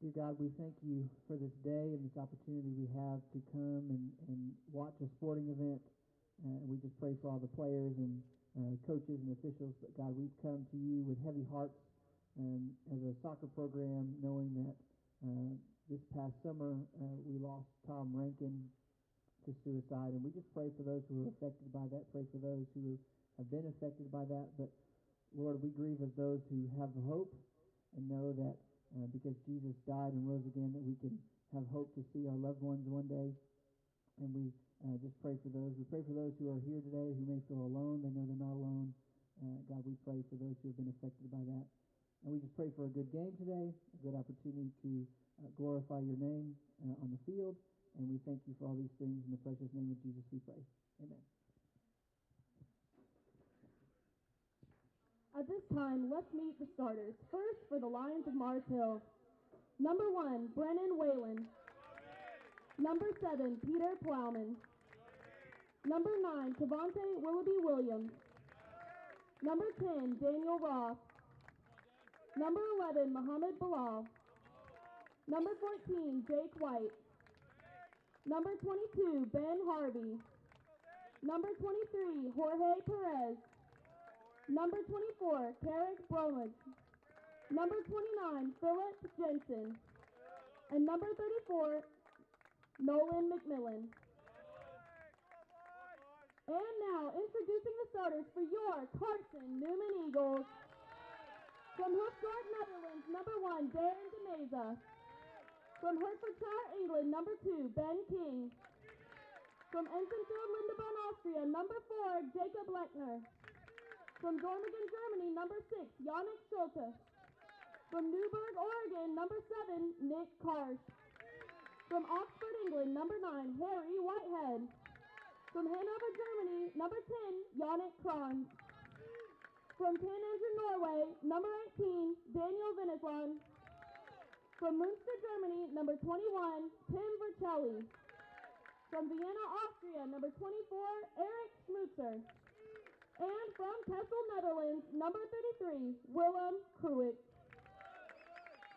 Dear God, we thank you for this day and this opportunity we have to come and watch a sporting event. We just pray for all the players and coaches and officials. But God, we've come to you with heavy hearts as a soccer program, knowing that this past summer we lost Tom Rankin to suicide. And we just pray for those who are affected by that, pray for those who have been affected by that. But Lord, we grieve as those who have the hope and know that because Jesus died and rose again, that we can have hope to see our loved ones one day. And we just pray for those. We pray for those who are here today who may feel alone. They know they're not alone. God, we pray for those who have been affected by that. And we just pray for a good game today, a good opportunity to glorify your name on the field. And we thank you for all these things. In the precious name of Jesus we pray. Amen. At this time, let's meet the starters. First, for the Lions of Mars Hill, number 1, Brennan Whalen. Number 7, Peter Plowman. Number 9, Cavante Willoughby Williams. Number 10, Daniel Roth. Number 11, Muhammad Bilal. Number 14, Jake White. Number 22, Ben Harvey. Number 23, Jorge Perez. Number 24, Carrick Bromwich. Number 29, Philip Jensen. And number 34, Nolan McMillan. And now, introducing the starters for your Carson-Newman Eagles. From Hoofddorp, Netherlands, number 1, Darren DeMeza. From Hertfordshire, England, number 2, Ben King. From Ensenfield, Lindebahn, Austria, number 4, Jacob Lechner. From Dormagen, Germany, number 6, Yannick Schulte. From Newburgh, Oregon, number 7, Nic Carsh. From Oxford, England, number 9, Harry Whitehead. From Hanover, Germany, number 10, Yannick Kranz. From Tannenzer, Norway, number 18, Daniel Veneslan. From Münster, Germany, number 21, Tim Vercelli. From Vienna, Austria, number 24, Eric Schmutzer. And from Texel, Netherlands, number 33, Willem Kruick.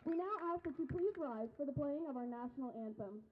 We now ask that you please rise for the playing of our national anthem.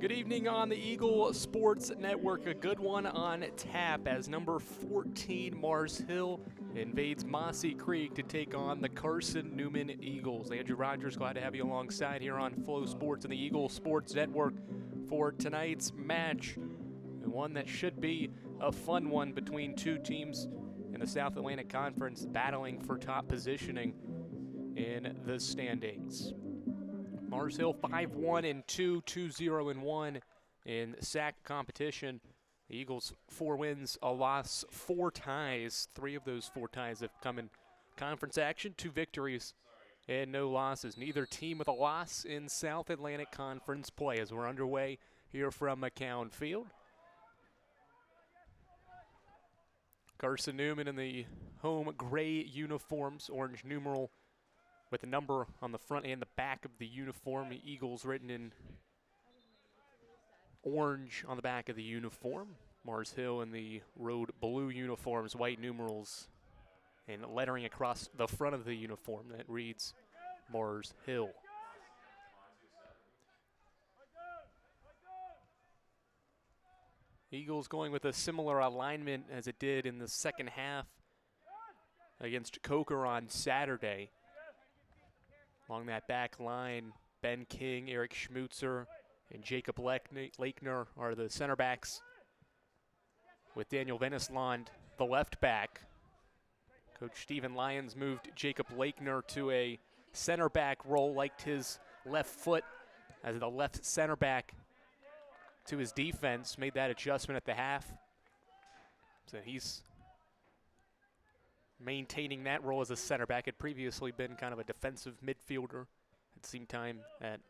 Good evening on the Eagle Sports Network. A good one on tap as number 14 Mars Hill invades Mossy Creek to take on the Carson-Newman Eagles. Andrew Rogers, glad to have you alongside here on Flow Sports and the Eagle Sports Network for tonight's match. And one that should be a fun one between two teams in the South Atlantic Conference battling for top positioning in the standings. Mars Hill 5-1-2, 2-0-1 in SAC competition. The Eagles 4 wins, a loss, 4 ties. 3 of those 4 ties have come in conference action, 2 victories and no losses. Neither team with a loss in South Atlantic Conference play as we're underway here from McCown Field. Carson-Newman in the home gray uniforms, orange numeral with a number on the front and the back of the uniform. The Eagles written in orange on the back of the uniform. Mars Hill in the road blue uniforms, white numerals, and lettering across the front of the uniform that reads Mars Hill. Eagles going with a similar alignment as it did in the second half against Coker on Saturday. Along that back line, Ben King, Eric Schmutzer, and Jacob Lakener are the center backs, with Daniel Veneslond, the left back. Coach Stephen Lyons moved Jacob Lakener to a center back role, liked his left foot as the left center back to his defense, made that adjustment at the half. So he's maintaining that role as a center back. Had previously been kind of a defensive midfielder, at the same time at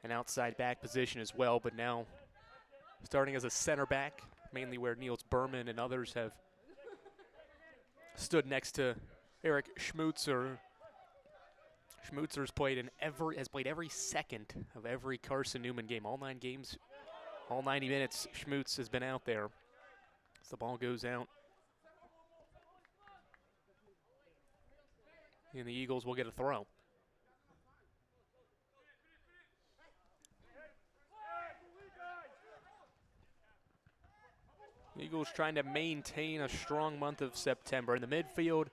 an outside back position as well, but now starting as a center back, mainly where Niels Berman and others have stood next to Eric Schmutzer. Schmutzer's has played every second of every Carson-Newman game. All 9 games, all 90 minutes, Schmutz has been out there. As the ball goes out, and the Eagles will get a throw. Eagles trying to maintain a strong month of September. In the midfield,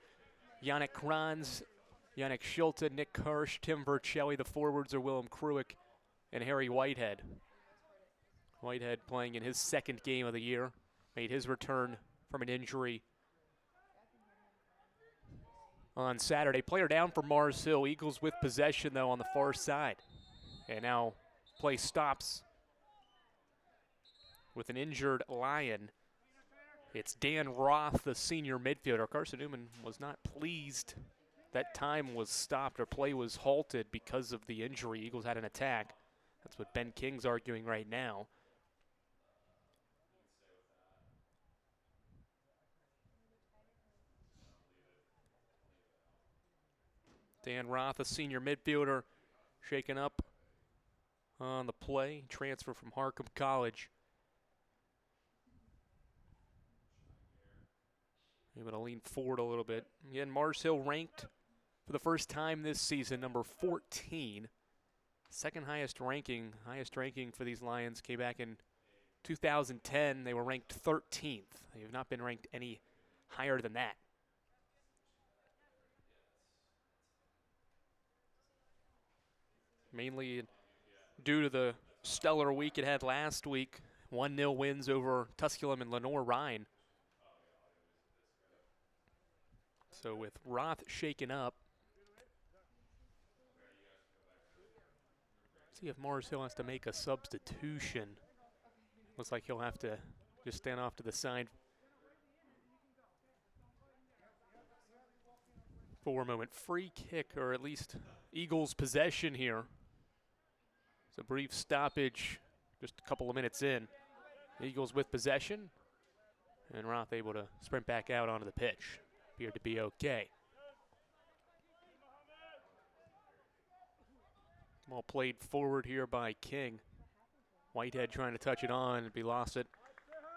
Yannick Kranz, Yannick Schulte, Nic Carsh, Tim Vercelli. The forwards are Willem Kruick and Harry Whitehead. Whitehead playing in his 2nd game of the year. Made his return from an injury on Saturday. Player down for Mars Hill. Eagles with possession, though, on the far side. And now play stops with an injured Lion. It's Dan Roth, the senior midfielder. Carson-Newman was not pleased that time was stopped or play was halted because of the injury. Eagles had an attack. That's what Ben King's arguing right now. Dan Roth, a senior midfielder, shaken up on the play. Transfer from Harcum College. Able to lean forward a little bit. Again, Mars Hill ranked for the first time this season, number 14. Second highest ranking for these Lions came back in 2010. They were ranked 13th. They have not been ranked any higher than that. Mainly due to the stellar week it had last week. 1-0 wins over Tusculum and Lenore-Rhine. So with Roth shaken up, see if Mars Hill has to make a substitution. Looks like he'll have to just stand off to the side for a moment. Free kick, or at least Eagles possession here. It's a brief stoppage just a couple of minutes in. Eagles with possession, and Roth able to sprint back out onto the pitch. Appeared to be okay. Ball played forward here by King. Whitehead trying to touch it on, and be lost it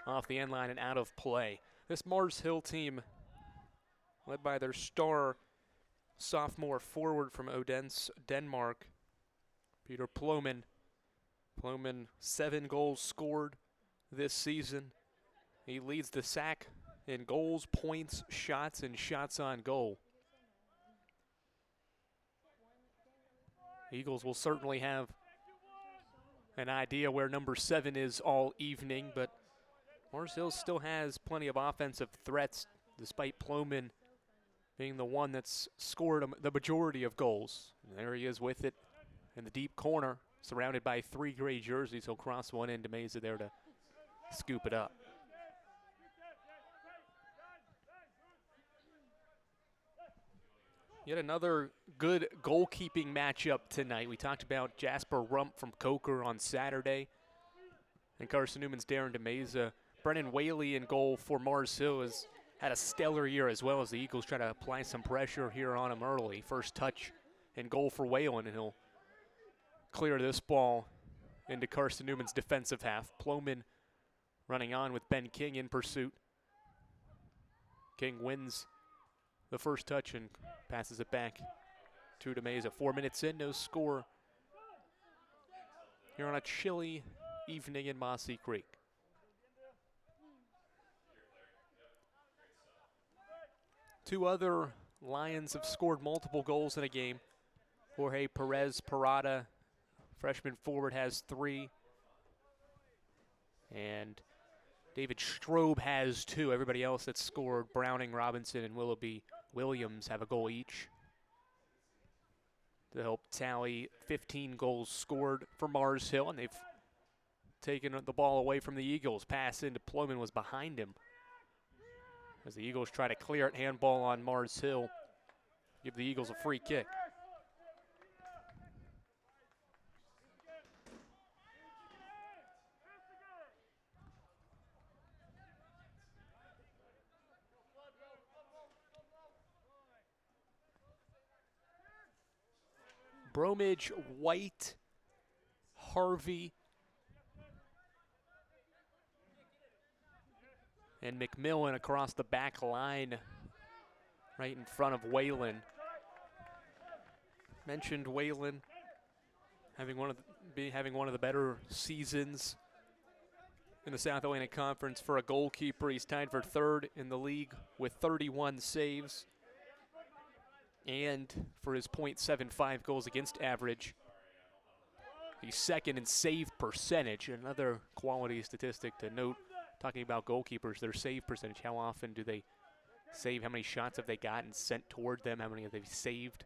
off the end line and out of play. This Mars Hill team, led by their star sophomore forward from Odense, Denmark, Peter Ploman. Ploman, 7 goals scored this season. He leads the SAC in goals, points, shots, and shots on goal. Eagles will certainly have an idea where number 7 is all evening, but Mars Hill still has plenty of offensive threats, despite Ploman being the one that's scored the majority of goals. And there he is with it in the deep corner, surrounded by 3 gray jerseys. He'll cross one into Meza there to scoop it up. Yet another good goalkeeping matchup tonight. We talked about Jasper Rump from Coker on Saturday, and Carson-Newman's Darren DeMeza. Brennan Whaley in goal for Mars Hill has had a stellar year, as well as the Eagles try to apply some pressure here on him early. First touch and goal for Whalen, and he'll clear this ball into Carson-Newman's defensive half. Ploman running on with Ben King in pursuit. King wins the first touch and passes it back to DeMeza. 4 minutes in, no score here on a chilly evening in Mossy Creek. Two other Lions have scored multiple goals in a game. Jorge Perez Parada, freshman forward, has 3. And David Strobe has 2. Everybody else that's scored, Browning, Robinson, and Willoughby Williams, have a goal each to help tally 15 goals scored for Mars Hill, and they've taken the ball away from the Eagles. Pass into Ploman was behind him as the Eagles try to clear it. Handball on Mars Hill. Give the Eagles a free kick. Bromage, White, Harvey, and McMillan across the back line right in front of Whalen. Mentioned Whalen having one of the better seasons in the South Atlantic Conference for a goalkeeper. He's tied for 3rd in the league with 31 saves. And for his .75 goals against average, he's 2nd in save percentage. Another quality statistic to note, talking about goalkeepers, their save percentage. How often do they save? How many shots have they gotten sent toward them? How many have they saved?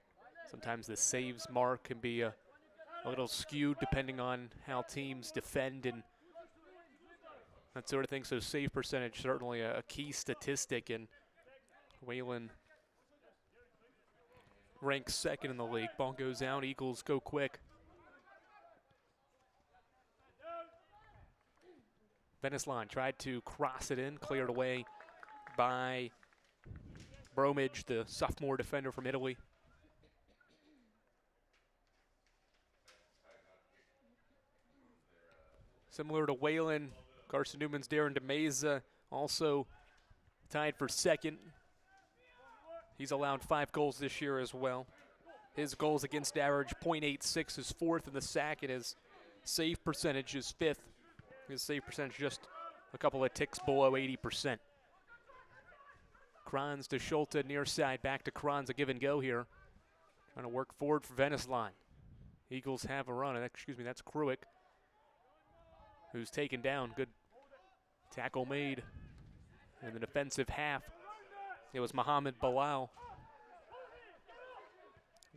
Sometimes the saves mark can be a little skewed depending on how teams defend and that sort of thing. So save percentage, certainly a key statistic, and Whalen ranks 2nd in the league. Ball goes out, Eagles go quick. Veneslon tried to cross it in, cleared away by Bromage, the sophomore defender from Italy. Similar to Whalen, Carson-Newman's Darren DeMeza also tied for 2nd. He's allowed 5 goals this year as well. His goals against average, .86, is 4th in the SAC, and his save percentage is 5th. His save percentage just a couple of ticks below 80%. Kranz to Schulte, near side, back to Kranz, a give and go here. Trying to work forward for Veneslon. Eagles have a run, excuse me, that's Kruick, who's taken down. Good tackle made in the defensive half. It was Mohamed Bilal.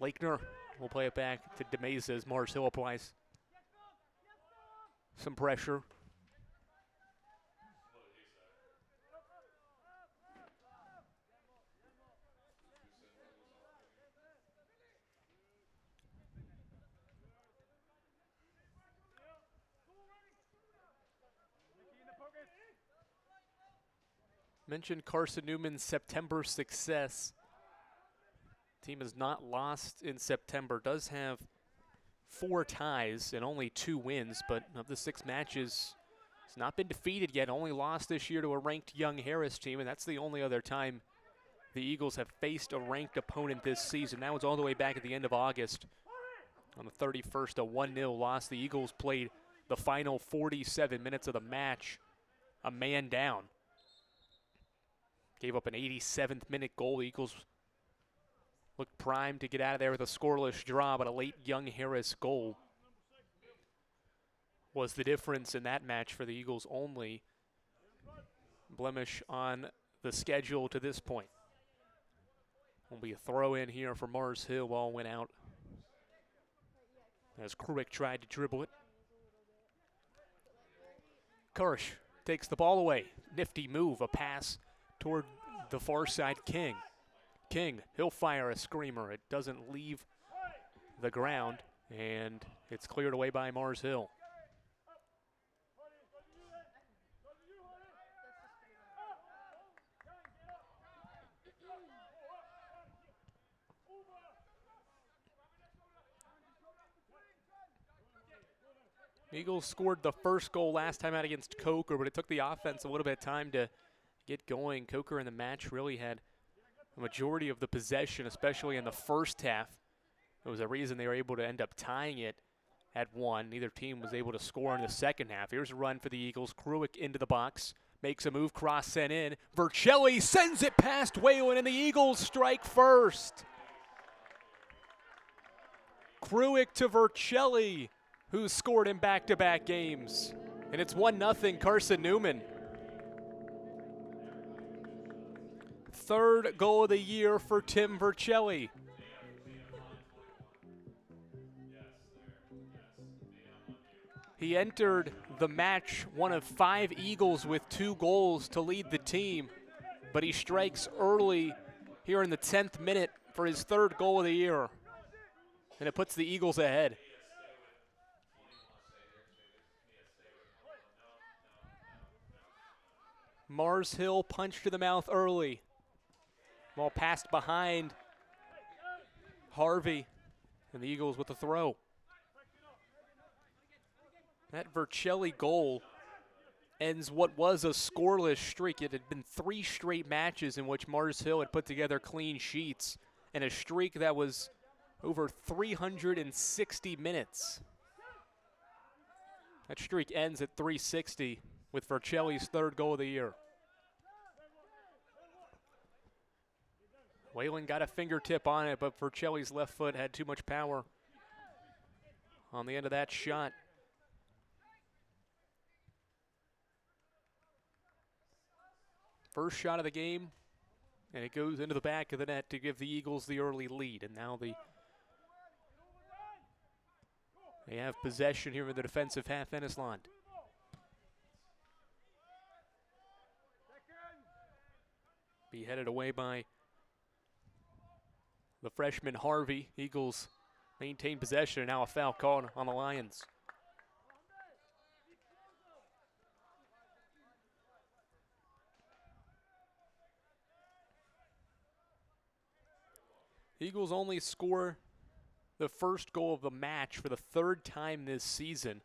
Lakener will play it back to DeMeza as Mars Hill applies some pressure. Mentioned Carson-Newman's September success. Team has not lost in September. Does have 4 ties and only 2 wins, but of the 6 matches, it's not been defeated yet. Only lost this year to a ranked Young Harris team, and that's the only other time the Eagles have faced a ranked opponent this season. That was all the way back at the end of August. On the 31st, a 1-0 loss. The Eagles played the final 47 minutes of the match a man down. Gave up an 87th minute goal. The Eagles looked primed to get out of there with a scoreless draw, but a late Young Harris goal was the difference in that match for the Eagles' only blemish on the schedule to this point. Will be a throw in here for Mars Hill. Ball went out as Kruick tried to dribble it. Carsh takes the ball away. Nifty move, a pass toward the far side King. King, he'll fire a screamer. It doesn't leave the ground, and it's cleared away by Mars Hill. Eagles scored the first goal last time out against Coker, but it took the offense a little bit of time to get going. Coker in the match really had a majority of the possession, especially in the first half. It was a reason they were able to end up tying it at 1. Neither team was able to score in the second half. Here's a run for the Eagles. Kruick into the box, makes a move, cross sent in. Vercelli sends it past Whalen, and the Eagles strike first. Kruick to Vercelli, who's scored in back-to-back games. And it's 1-0 Carson-Newman. Third goal of the year for Tim Vercelli. He entered the match one of 5 Eagles with 2 goals to lead the team, but he strikes early here in the 10th minute for his 3rd goal of the year. And it puts the Eagles ahead. Mars Hill punched to the mouth early. Ball passed behind Harvey, and the Eagles with the throw. That Vercelli goal ends what was a scoreless streak. It had been 3 straight matches in which Mars Hill had put together clean sheets, and a streak that was over 360 minutes. That streak ends at 360 with Vercelli's 3rd goal of the year. Whalen got a fingertip on it, but Vercelli's left foot had too much power on the end of that shot. First shot of the game, and it goes into the back of the net to give the Eagles the early lead. And now they have possession here in the defensive half, Ennisland. Be headed away by the freshman Harvey. Eagles maintain possession, and now a foul called on the Lions. Eagles only score the first goal of the match for the 3rd time this season,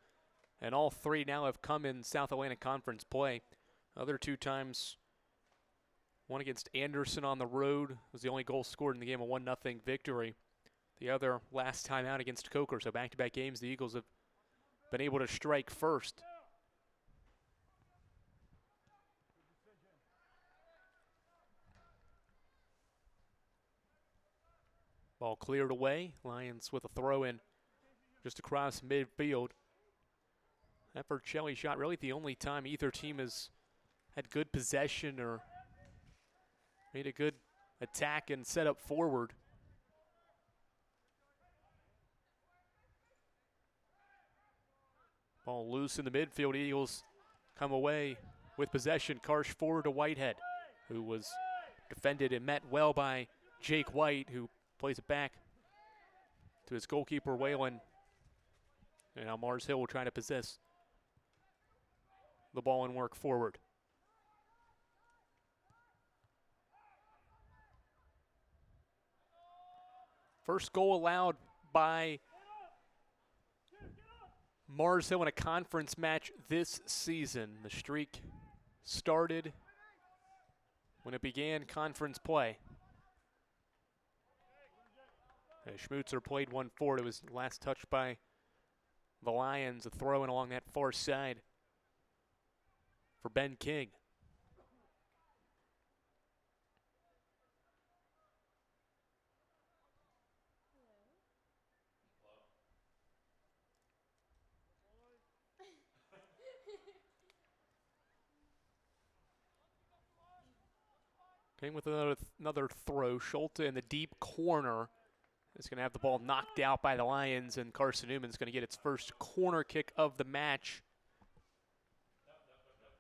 and all 3 now have come in South Atlantic Conference play. Other 2 times, one against Anderson on the road was the only goal scored in the game, a 1-0 victory. The other last time out against Coker, so back-to-back games the Eagles have been able to strike first. Ball cleared away. Lions with a throw-in just across midfield. That Vercelli shot really the only time either team has had good possession or made a good attack and set up forward. Ball loose in the midfield. Eagles come away with possession. Carsh forward to Whitehead, who was defended and met well by Jake White, who plays it back to his goalkeeper, Whalen. And now Mars Hill will try to possess the ball and work forward. First goal allowed by Mars Hill in a conference match this season. The streak started when it began conference play. Schmutzer played one forward. It was last touched by the Lions. A throw in along that far side for Ben King. In with another throw. Schulte in the deep corner is going to have the ball knocked out by the Lions, and Carson-Newman's going to get its first corner kick of the match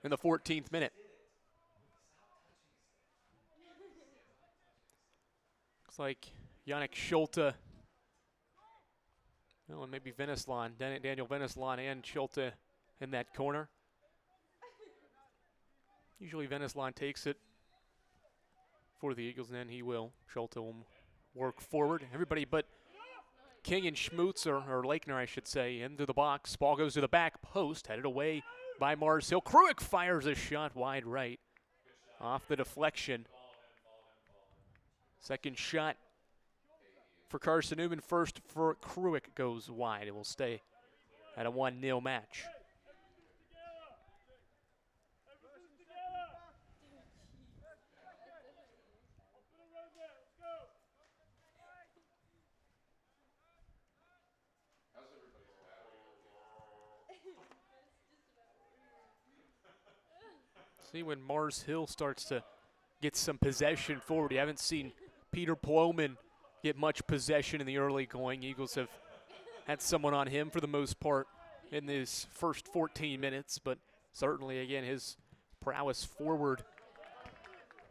in the 14th minute. Looks like Yannick Schulte, and maybe Veneslon, Daniel Veneslon and Schulte in that corner. Usually Veneslon takes it for the Eagles, and then he will. Schulte will work forward. Everybody but King and Schmutz, or Lakener, I should say, into the box. Ball goes to the back post, headed away by Mars Hill. Kruick fires a shot wide right off the deflection. Second shot for Carson-Newman. First for Kruick goes wide. It will stay at a 1-0 match. See when Mars Hill starts to get some possession forward. You haven't seen Peter Ploman get much possession in the early going. Eagles have had someone on him for the most part in his first 14 minutes, but certainly, again, his prowess forward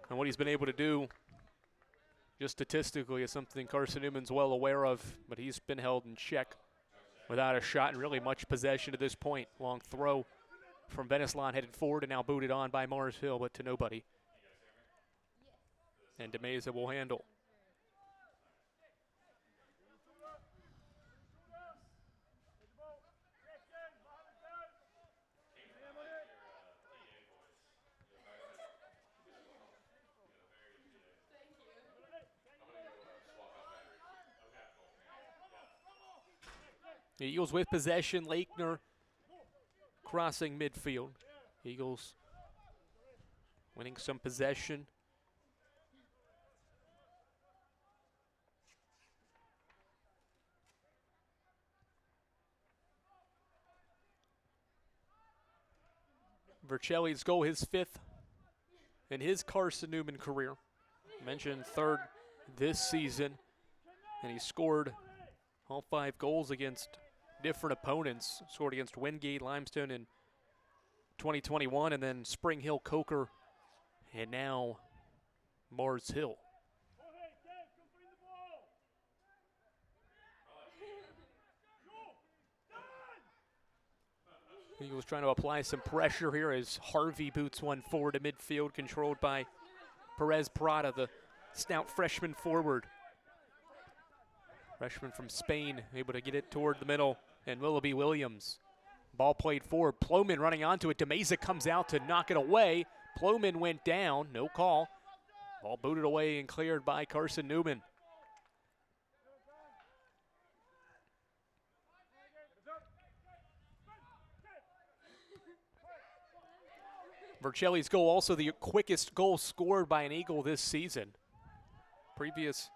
and what he's been able to do just statistically is something Carson-Newman's well aware of, but he's been held in check without a shot and really much possession to this point. Long throw from Veneslon headed forward and now booted on by Mars Hill, but to nobody. And DeMeza will handle. The Eagles with possession. Lakener crossing midfield. Eagles winning some possession. Vercelli's goal, his fifth in his Carson-Newman career. Mentioned third this season, and he scored all 5 goals against different opponents. Scored against Wingate, Limestone in 2021, and then Spring Hill, Coker, and now Mars Hill. He was trying to apply some pressure here as Harvey boots one forward to midfield, controlled by Perez Prada, the stout freshman forward. Freshman from Spain, able to get it toward the middle, and Willoughby Williams. Ball played forward. Ploman running onto it. DeMeza comes out to knock it away. Ploman went down, no call. Ball booted away and cleared by Carson-Newman. Vercelli's goal, also the quickest goal scored by an Eagle this season. Previous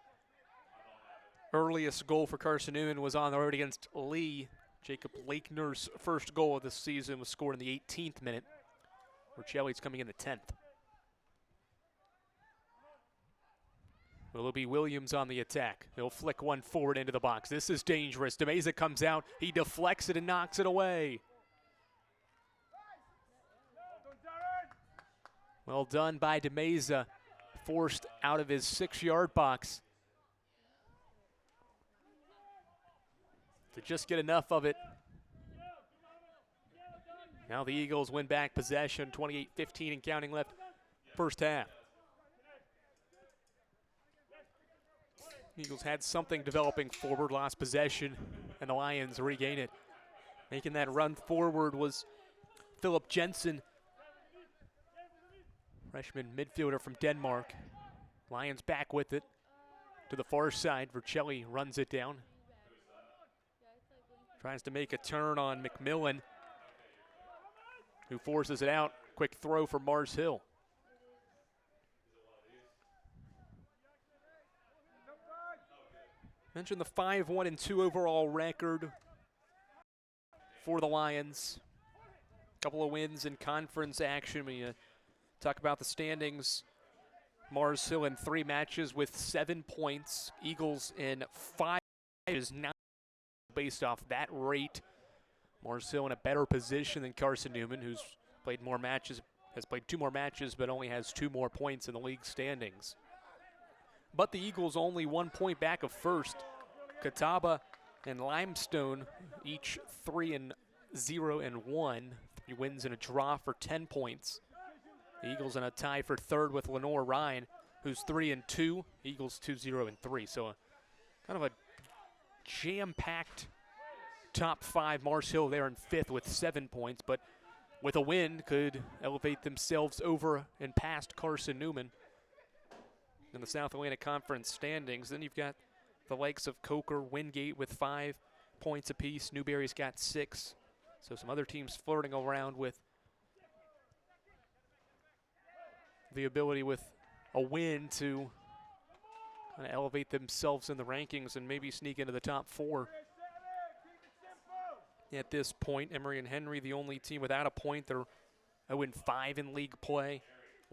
earliest goal for Carson-Newman was on the road against Lee. Jacob Lakener's first goal of this season was scored in the 18th minute. Vercelli's coming in the 10th. Willoughby Williams on the attack. He'll flick one forward into the box. This is dangerous. DeMeza comes out. He deflects it and knocks it away. Well done by DeMeza. Forced out of his 6-yard box to just get enough of it. Now the Eagles win back possession, 28-15 and counting left first half. Eagles had something developing forward, lost possession, and the Lions regain it. Making that run forward was Philip Jensen, freshman midfielder from Denmark. Lions back with it to the far side. Vercelli runs it down. Tries to make a turn on McMillan, who forces it out. Quick throw for Mars Hill. Mentioned the 5-1-2 overall record for the Lions. Couple of wins in conference action. We talk about the standings Mars Hill in 3 matches with 7 points. Eagles in 5 is 9 based off that rate. Mars Hill in a better position than Carson-Newman, who's played more matches, has played 2 more matches, but only has 2 more points in the league standings. But the Eagles only 1 point back of first. Catawba and Limestone each 3-0 and 1. 3 wins and a draw for 10 points. The Eagles in a tie for third with Lenore-Ryan, who's 3-2. Eagles 2-0 and 3. So kind of a jam-packed top 5. Mars Hill there in 5th with 7 points, but with a win could elevate themselves over and past Carson-Newman in the South Atlantic Conference standings. Then you've got the likes of Coker, Wingate with 5 points apiece. Newberry's got 6. So some other teams flirting around with the ability with a win to kind of elevate themselves in the rankings and maybe sneak into the top 4. At this point, Emory and Henry, the only team without a point. They're 0-5 in league play.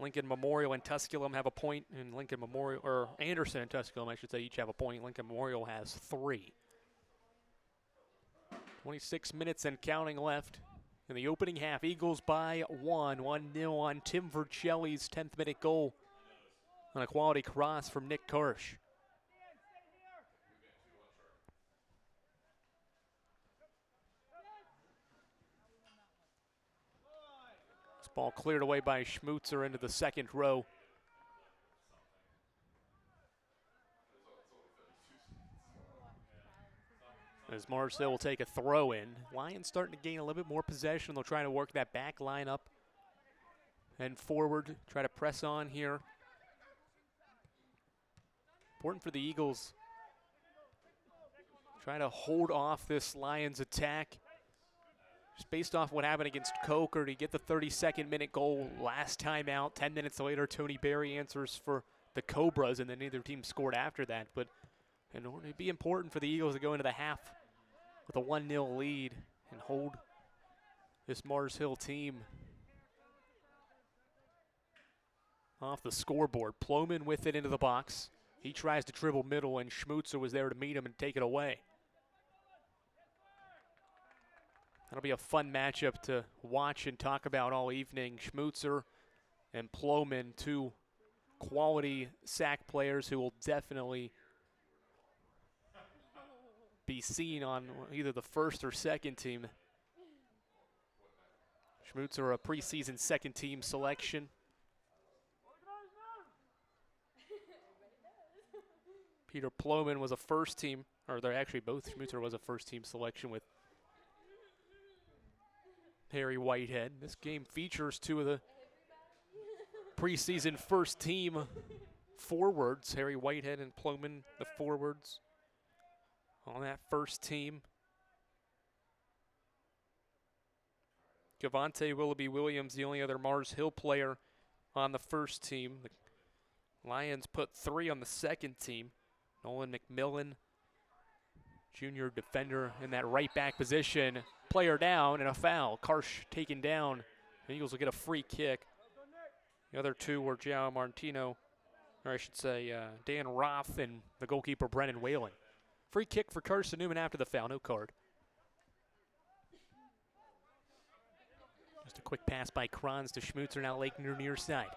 Lincoln Memorial and Tusculum have a point, and Lincoln Memorial, or Anderson and Tusculum, I should say, each have a point. Lincoln Memorial has 3. 26 minutes and counting left in the opening half. Eagles by 1-0 on Tim Vercelli's 10th minute goal on a quality cross from Nic Carsh. This ball cleared away by Schmutzer into the second row. As Mars Hill will take a throw in. Lions starting to gain a little bit more possession. They'll try to work that back line up and forward, try to press on here. Important for the Eagles. Try to hold off this Lions attack. Just based off what happened against Coker to get the 32nd minute goal last time out. 10 minutes later, Tony Berry answers for the Cobras, and then neither team scored after that. But in order to be important for the Eagles to go into the half with a 1-0 lead and hold this Mars Hill team off the scoreboard. Ploman with it into the box. He tries to dribble middle, and Schmutzer was there to meet him and take it away. That'll be a fun matchup to watch and talk about all evening. Schmutzer and Ploman, 2 quality sack players who will definitely be seen on either the first or second team. Schmutzer, a preseason second team selection. Peter Ploman was a first team, or they're actually both. Schmutzer was a first team selection with Harry Whitehead. This game features 2 of the preseason first team forwards, Harry Whitehead and Ploman, the forwards on that first team. Gavante Willoughby Williams, the only other Mars Hill player on the first team. The Lions put 3 on the second team. Nolan McMillan, junior defender in that right back position. Player down and a foul. Carsh taken down. The Eagles will get a free kick. The other 2 were João Martino, or I should say Dan Roth and the goalkeeper Brennan Whalen. Free kick for Carson-Newman after the foul, no card. Just a quick pass by Kranz to Schmutzer, now Lakener near side.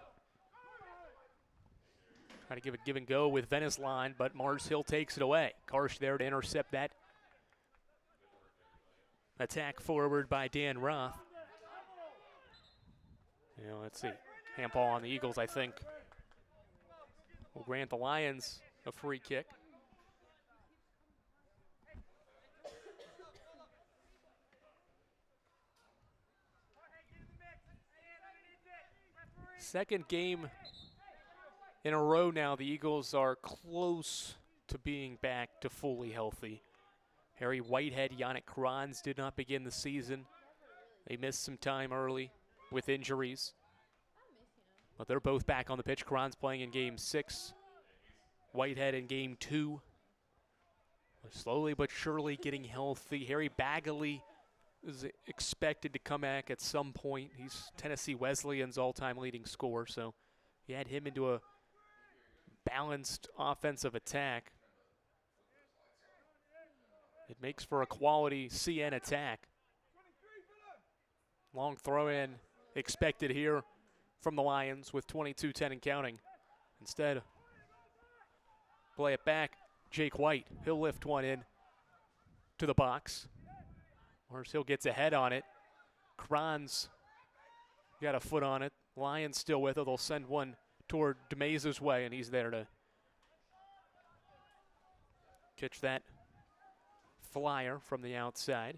Try to give it give and go with Venice line, but Mars Hill takes it away. Carsh there to intercept that attack forward by Dan Roth. Let's see. Handball on the Eagles, I think, will grant the Lions a free kick. Second game in a row now, the Eagles are close to being back to fully healthy. Harry Whitehead, Yannick Kranz did not begin the season. They missed some time early with injuries. But they're both back on the pitch. Kranz playing in game 6. Whitehead in game 2. Slowly but surely getting healthy. Harry Bagley is expected to come back at some point. He's Tennessee Wesleyan's all-time leading scorer, so you add him into a balanced offensive attack. It makes for a quality CN attack. Long throw-in expected here from the Lions with 22-10 and counting. Instead, play it back. Jake White, he'll lift one in to the box. Mars Hill gets ahead on it. Kranz got a foot on it. Lions still with it. They'll send one toward DeMeza's way, and he's there to catch that flyer from the outside.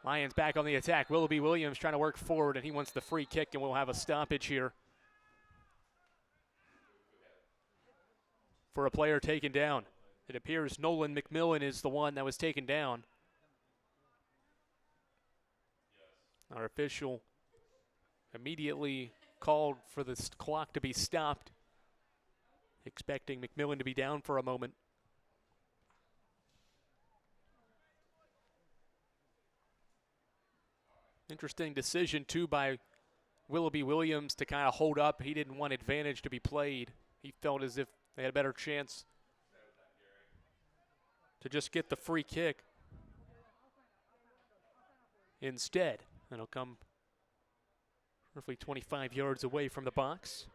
Lions back on the attack. Willoughby Williams trying to work forward, and he wants the free kick, and we'll have a stoppage here for a player taken down. It appears Nolan McMillan is the one that was taken down. Our official immediately called for the clock to be stopped, expecting McMillan to be down for a moment. Interesting decision, too, by Willoughby Williams to kind of hold up. He didn't want advantage to be played. He felt as if they had a better chance to just get the free kick instead. It'll come roughly 25 yards away from the box.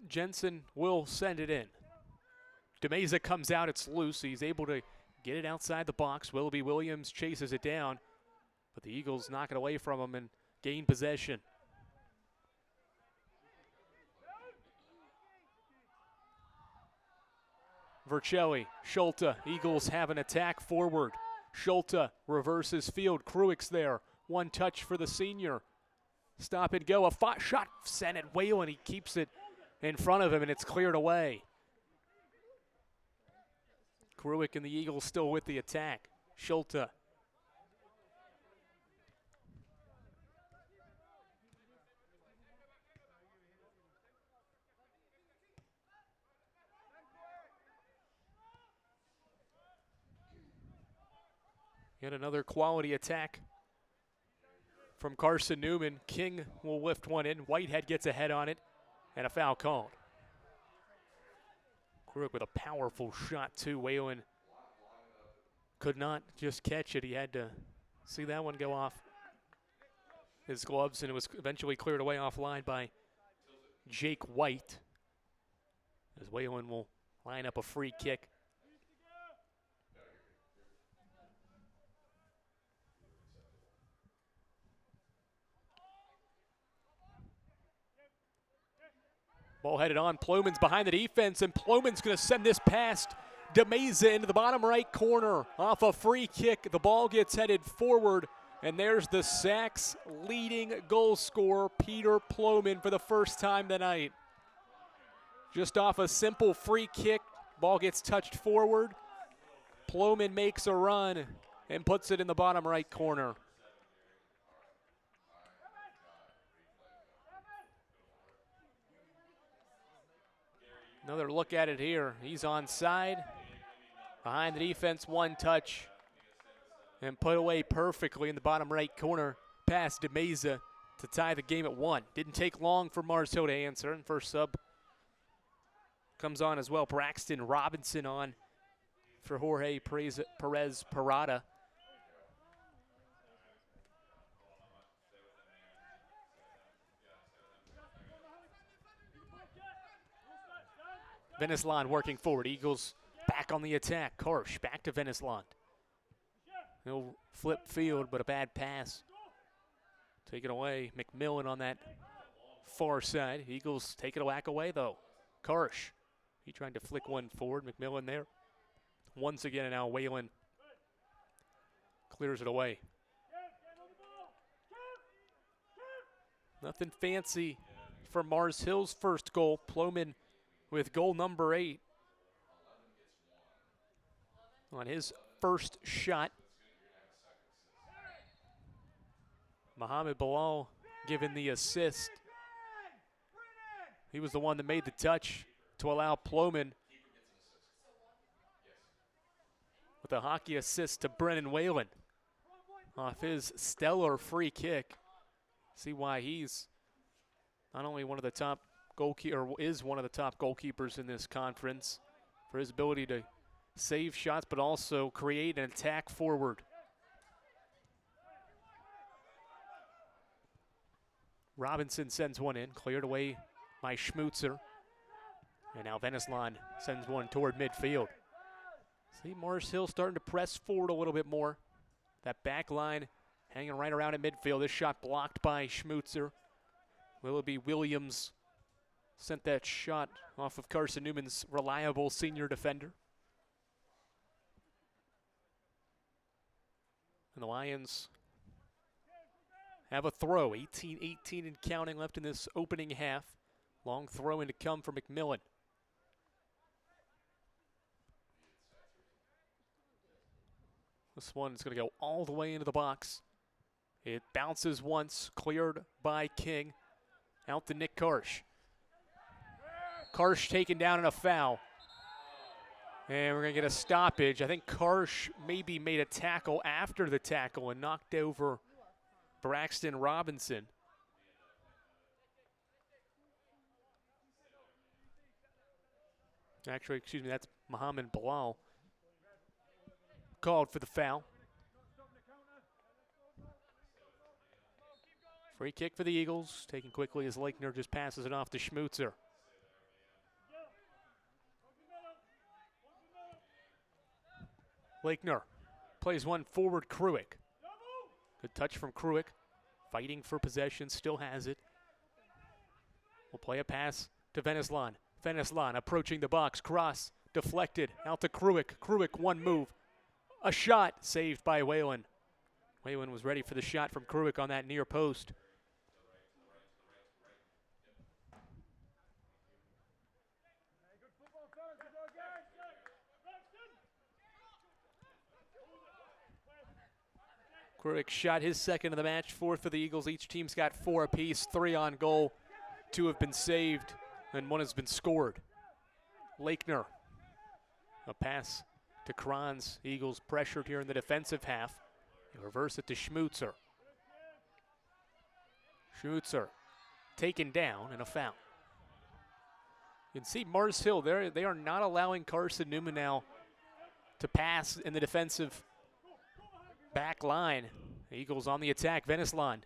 Jensen will send it in. DeMeza comes out, it's loose. He's able to get it outside the box. Willoughby Williams chases it down, but the Eagles knock it away from him and gain possession. Vercelli, Schulte, Eagles have an attack forward. Schulte reverses field, Kruick's there. One touch for the senior. Stop and go, a shot sent at Whalen. He keeps it in front of him, and it's cleared away. Kruick and the Eagles still with the attack. Schulte. Yet another quality attack from Carson-Newman. King will lift one in. Whitehead gets ahead on it, and a foul called. Kruick with a powerful shot, too. Whalen could not just catch it. He had to see that one go off his gloves, and it was eventually cleared away offline by Jake White, as Whalen will line up a free kick. Ball headed on. Ploman's behind the defense, and Ploman's going to send this past DeMeza into the bottom right corner off a free kick. The ball gets headed forward, and there's the Sacs leading goal scorer, Peter Ploman, for the first time tonight. Just off a simple free kick, ball gets touched forward. Ploman makes a run and puts it in the bottom right corner. Another look at it here. He's onside. Behind the defense, one touch. And put away perfectly in the bottom right corner. Past DeMeza to tie the game at 1. Didn't take long for Mars Hill to answer. And first sub comes on as well. Braxton Robinson on for Jorge Perez Parada. Veneslon working forward. Eagles back on the attack. Carsh back to Veneslon. He'll flip field, but a bad pass. Take it away. McMillan on that far side. Eagles take it a whack away, though. Carsh. He tried to flick one forward. McMillan there. Once again, and now Whalen clears it away. Nothing fancy for Mars Hill's first goal. Ploman with goal number 8 on his first shot. Mohamed Bilal given the assist. He was the one that made the touch to allow Ploman with a hockey assist to Brennan Whalen off his stellar free kick. See why he's not only one of the top is one of the top goalkeepers in this conference for his ability to save shots, but also create an attack forward. Robinson sends one in, cleared away by Schmutzer. And now Veneslon sends one toward midfield. See Mars Hill starting to press forward a little bit more. That back line hanging right around at midfield. This shot blocked by Schmutzer. Willoughby Williams sent that shot off of Carson-Newman's reliable senior defender. And the Lions have a throw. 18-18 and counting left in this opening half. Long throw in to come for McMillan. This one's going to go all the way into the box. It bounces once, cleared by King. Out to Nic Carsh. Carsh taken down in a foul. And we're going to get a stoppage. I think Carsh maybe made a tackle after the tackle and knocked over Braxton Robinson. Actually, excuse me, that's Muhammad Bilal. Called for the foul. Free kick for the Eagles. Taken quickly as Lechner just passes it off to Schmutzer. Lechner plays one forward, Kruick. Good touch from Kruick. Fighting for possession, still has it. We'll play a pass to Veneslon. Veneslon approaching the box, cross, deflected, out to Kruick. Kruick, one move. A shot, saved by Whalen. Whalen was ready for the shot from Kruick on that near post. Kruick shot his second of the match, fourth for the Eagles. Each team's got 4 apiece, 3 on goal. 2 have been saved, and 1 has been scored. Lechner, a pass to Kranz. Eagles pressured here in the defensive half. They reverse it to Schmutzer. Schmutzer taken down and a foul. You can see Mars Hill, they are not allowing Carson-Newman now to pass in the defensive back line. The Eagles on the attack. Veneslon.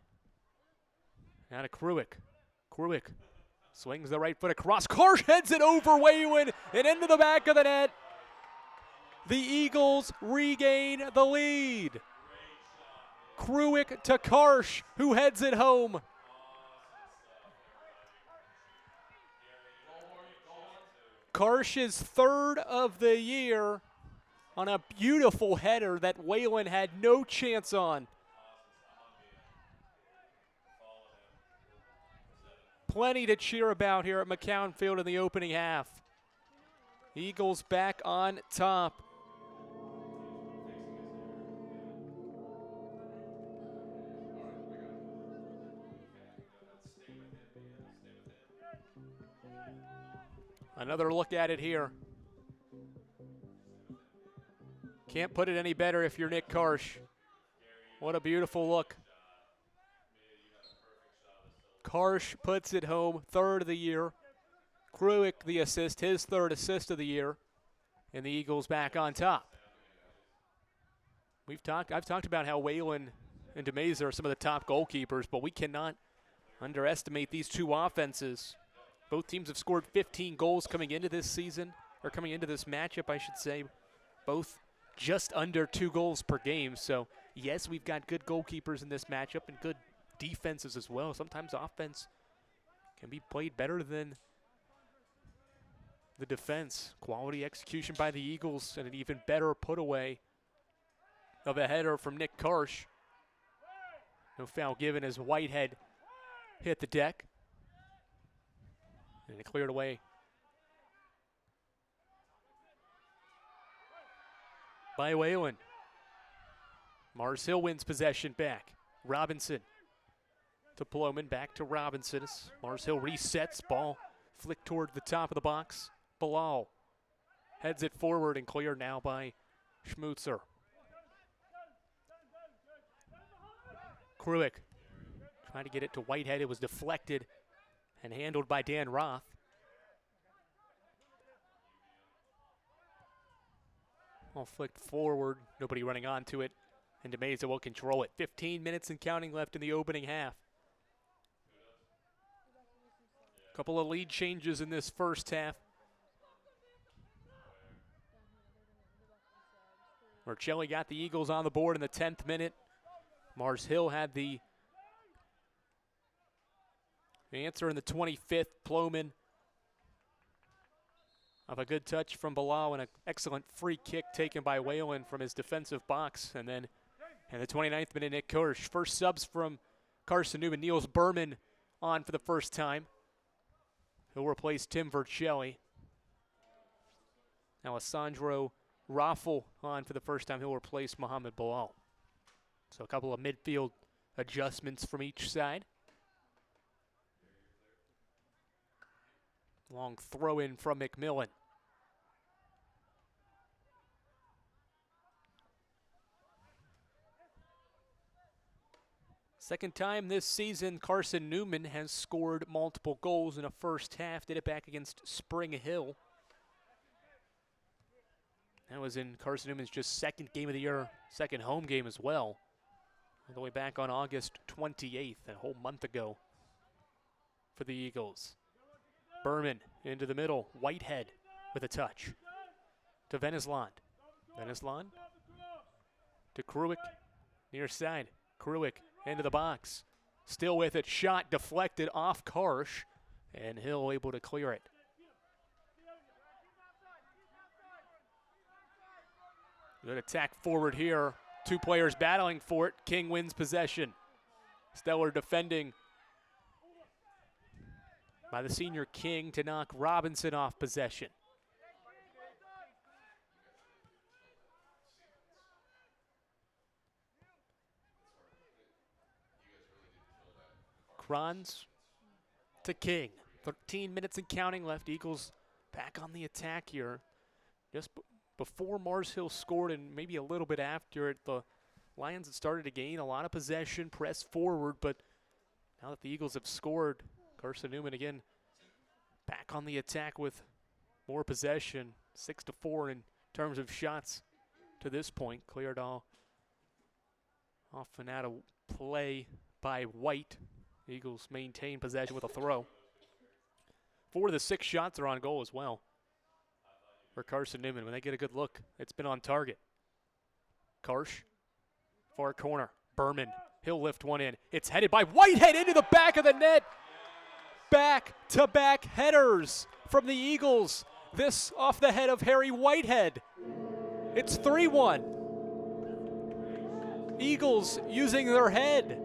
Now to Kruick. Kruick swings the right foot across. Carsh heads it over Whalen and into the back of the net. The Eagles regain the lead. Kruick to Carsh, who heads it home. Karsh's 3rd of the year on a beautiful header that Whalen had no chance on. Plenty to cheer about here at McCown Field in the opening half. Eagles back on top. Another look at it here. Can't put it any better if you're Nic Carsh. What a beautiful look. Carsh puts it home, 3rd of the year. Kruick the assist, his 3rd assist of the year. And the Eagles back on top. I've talked about how Whalen and DeMeza are some of the top goalkeepers, but we cannot underestimate these 2 offenses. Both teams have scored 15 goals coming into this season, or coming into this matchup, I should say. Both just under 2 goals per game. So, yes, we've got good goalkeepers in this matchup and good defenses as well. Sometimes offense can be played better than the defense. Quality execution by the Eagles and an even better put away of a header from Nic Carsh. No foul given as Whitehead hit the deck. And it cleared away by Whalen. Mars Hill wins possession back. Robinson to Ploman, back to Robinson. As Mars Hill resets, ball flicked toward the top of the box. Bilal heads it forward and cleared now by Schmutzer. Kruick trying to get it to Whitehead. It was deflected and handled by Dan Roth. All flicked forward, nobody running onto it, and DeMeza will control it. 15 minutes and counting left in the opening half. Couple of lead changes in this first half. Marcelli got the Eagles on the board in the 10th minute. Mars Hill had the answer in the 25th. Ploman of a good touch from Bilal and an excellent free kick taken by Whalen from his defensive box. And then in the 29th minute, Nic Carsh. First subs from Carson-Newman. Niels Berman on for the first time. He'll replace Tim Vercelli. Alessandro Raffel on for the first time. He'll replace Mohamed Bilal. So a couple of midfield adjustments from each side. Long throw in from McMillan. Second time this season, Carson-Newman has scored multiple goals in a first half. Did it back against Spring Hill. That was in Carson-Newman's just second game of the year, second home game as well. All the way back on August 28th, a whole month ago for the Eagles. Berman into the middle. Whitehead with a touch to Venesland. Venesland to Kruick, near side. Kruick into the box. Still with it. Shot deflected off Carsh, and Hill able to clear it. Good attack forward here. Two players battling for it. King wins possession. Stellar defending by the senior King to knock Robinson off possession. Kranz to King. 13 minutes and counting left. Eagles back on the attack here. Just before Mars Hill scored and maybe a little bit after it, the Lions had started to gain a lot of possession, press forward, but now that the Eagles have scored, Carson-Newman again back on the attack with more possession. 6-4 in terms of shots to this point. Cleared all off and out of play by White. Eagles maintain possession with a throw. 4 of the 6 shots are on goal as well for Carson-Newman. When they get a good look, it's been on target. Carsh, far corner. Berman, he'll lift one in. It's headed by Whitehead into the back of the net. Back-to-back headers from the Eagles. This off the head of Harry Whitehead. It's 3-1. Eagles using their head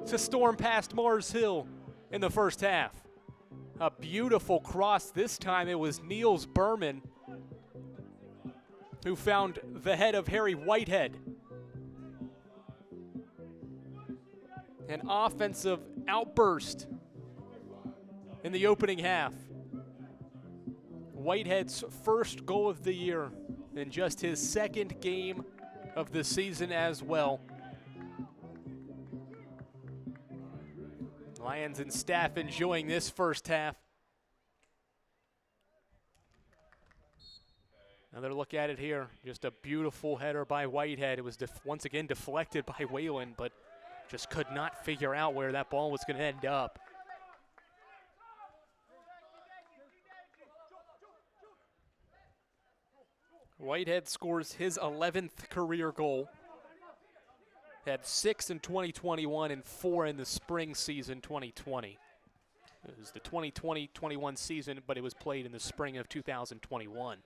to storm past Mars Hill in the first half. A beautiful cross. This time it was Niels Berman who found the head of Harry Whitehead. An offensive outburst in the opening half. Whitehead's first goal of the year and just his second game of the season as well. Lions and staff enjoying this first half. Another look at it here. Just a beautiful header by Whitehead. It was once again deflected by Whalen, but just could not figure out where that ball was going to end up. Whitehead scores his 11th career goal. Had 6 in 2021 and 4 in the spring season 2020. It was the 2020-21 season, but it was played in the spring of 2021.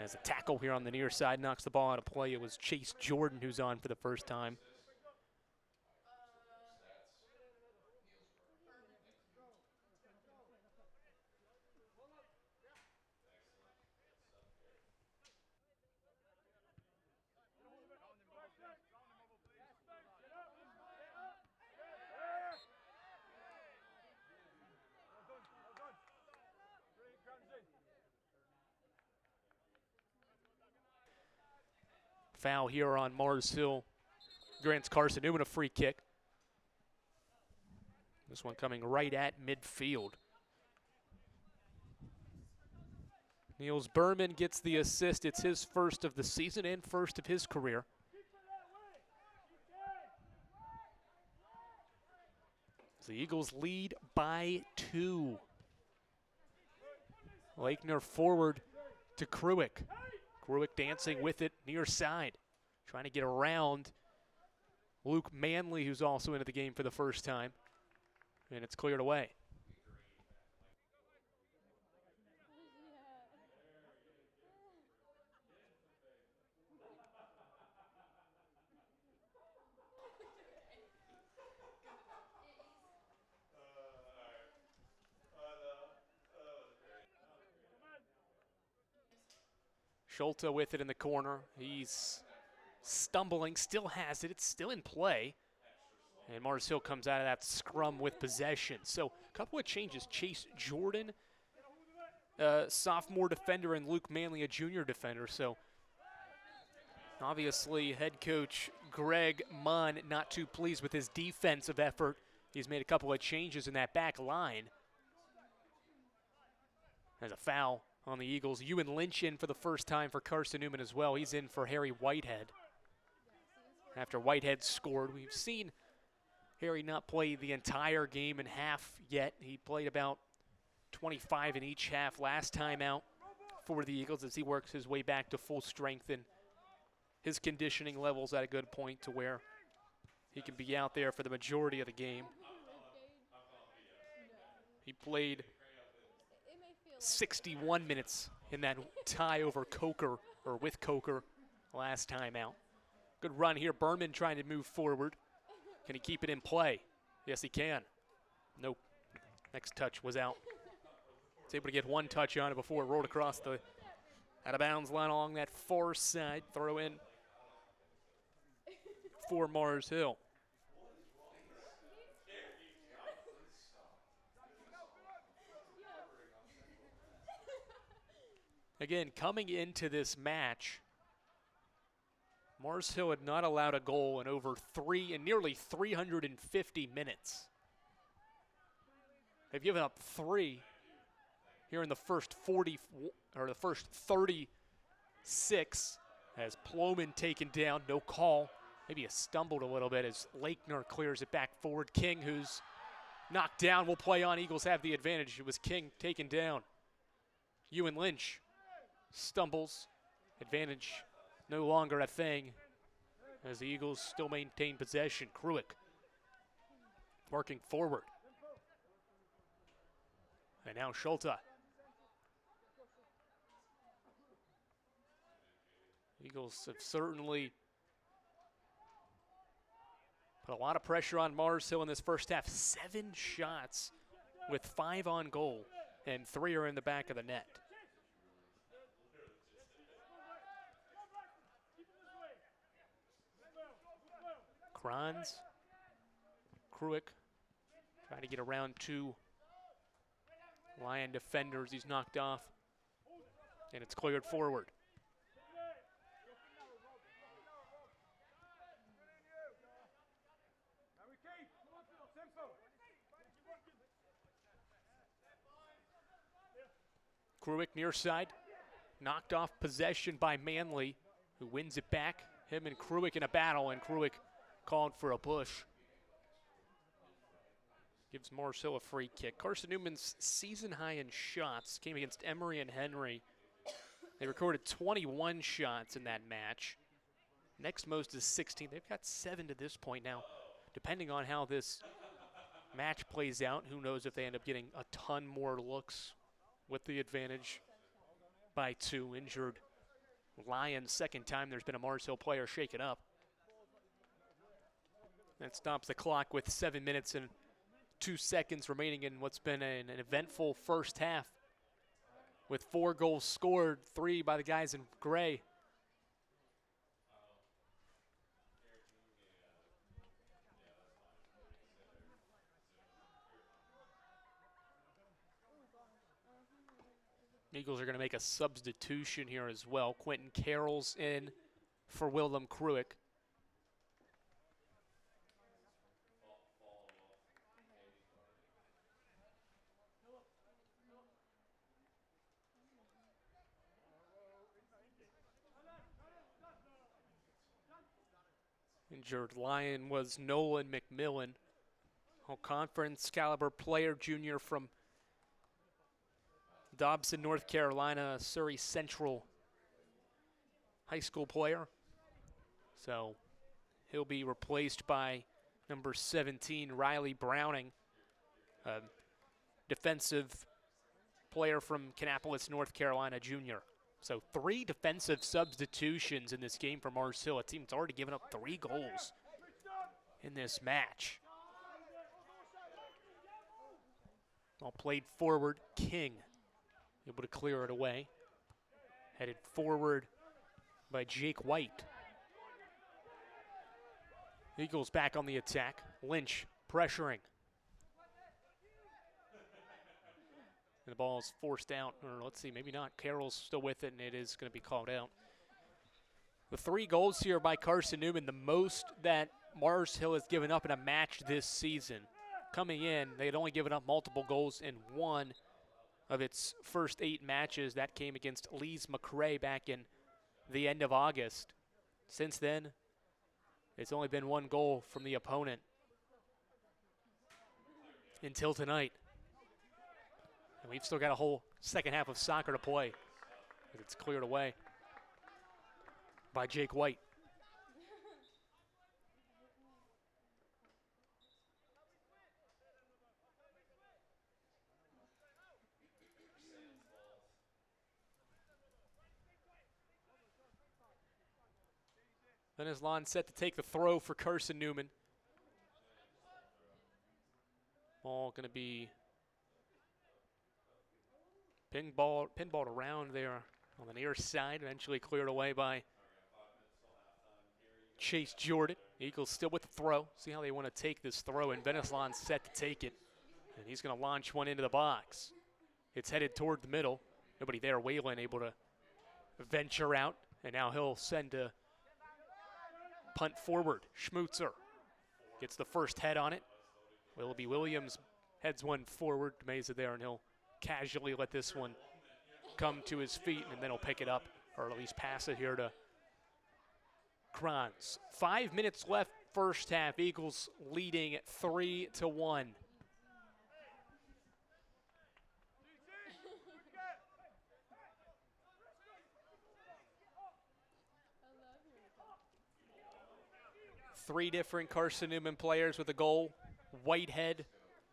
As a tackle here on the near side knocks the ball out of play, it was Chase Jordan who's on for the first time. foul here on Mars Hill. Grants Carson-Newman a free kick. This one coming right at midfield. Niels Berman gets the assist. It's his first of the season and first of his career. The Eagles lead by 2. Lakener forward to Kruick. Kruick dancing with it near side. Trying to get around Luke Manley, who's also into the game for the first time. And it's cleared away. Schulte with it in the corner. He's stumbling, still has it. It's still in play. And Mars Hill comes out of that scrum with possession. So a couple of changes. Chase Jordan, sophomore defender, and Luke Manley, a junior defender. So obviously head coach Greg Munn not too pleased with his defensive effort. He's made a couple of changes in that back line. There's a foul on the Eagles. Ewan Lynch in for the first time for Carson-Newman as well. He's in for Harry Whitehead. After Whitehead scored, we've seen Harry not play the entire game in half yet. He played about 25 in each half last time out for the Eagles as he works his way back to full strength, and his conditioning level's at a good point to where he can be out there for the majority of the game. He played 61 minutes in that tie over Coker, or with Coker, last time out. Good run here. Berman trying to move forward. Can he keep it in play? Yes, he can. Nope. Next touch was out. He's able to get one touch on it before it rolled across the out-of-bounds line along that far side. Throw in for Mars Hill. Again, coming into this match, Mars Hill had not allowed a goal in nearly 350 minutes. They've given up 3 here in the first 36 as Ploman taken down, no call. Maybe he stumbled a little bit as Lakener clears it back forward. King, who's knocked down, will play on. Eagles have the advantage. It was King taken down. Ewan Lynch stumbles. Advantage no longer a thing as the Eagles still maintain possession. Kruick working forward. And now Schulte. Eagles have certainly put a lot of pressure on Mars Hill in this first half. 7 shots with 5 on goal, and 3 are in the back of the net. Kranz, Kruick trying to get around 2 Lion defenders. He's knocked off, and it's cleared forward. Kruick near side, knocked off possession by Manley, who wins it back. Him and Kruick in a battle, and Kruick called for a push. Gives Mars Hill a free kick. Carson-Newman's season high in shots came against Emory and Henry. They recorded 21 shots in that match. Next most is 16. They've got 7 to this point now. Depending on how this match plays out, who knows if they end up getting a ton more looks with the advantage by 2. Injured Lions, second time there's been a Mars Hill player shaken up. That stops the clock with 7 minutes and 2 seconds remaining in what's been an eventful first half, with 4 goals scored, 3 by the guys in gray. Eagles are going to make a substitution here as well. Quentin Carroll's in for Willem Kruick. Injured Lion was Nolan McMillan, all-conference caliber player, junior from Dobson, North Carolina, Surrey Central high school player. So he'll be replaced by number 17, Riley Browning, a defensive player from Kannapolis, North Carolina, junior. So 3 defensive substitutions in this game for Mars Hill, a team that's already given up 3 goals in this match. All played forward, King able to clear it away. Headed forward by Jake White. Eagles back on the attack. Lynch pressuring. And the ball is forced out, or let's see, maybe not. Carroll's still with it, and it is going to be called out. The 3 goals here by Carson-Newman, the most that Mars Hill has given up in a match this season. Coming in, they had only given up multiple goals in 1 of its first 8 matches. That came against Lees McRae back in the end of August. Since then, it's only been 1 goal from the opponent until tonight. And we've still got a whole second half of soccer to play. It's cleared away by Jake White. Venezuela set to take the throw for Carson-Newman. Ball going to be pinballed around there on the near side, eventually cleared away by Chase Jordan. Eagles still with the throw. See how they want to take this throw, and Venezuela set to take it. And he's going to launch one into the box. It's headed toward the middle. Nobody there. Whalen able to venture out, and now he'll send a punt forward. Schmutzer gets the first head on it. Willoughby Williams heads one forward. Meza there, and he'll casually let this one come to his feet, and then he'll pick it up, or at least pass it here to Kranz. 5 minutes left, first half. Eagles leading 3-1. Three different Carson-Newman players with a goal. Whitehead,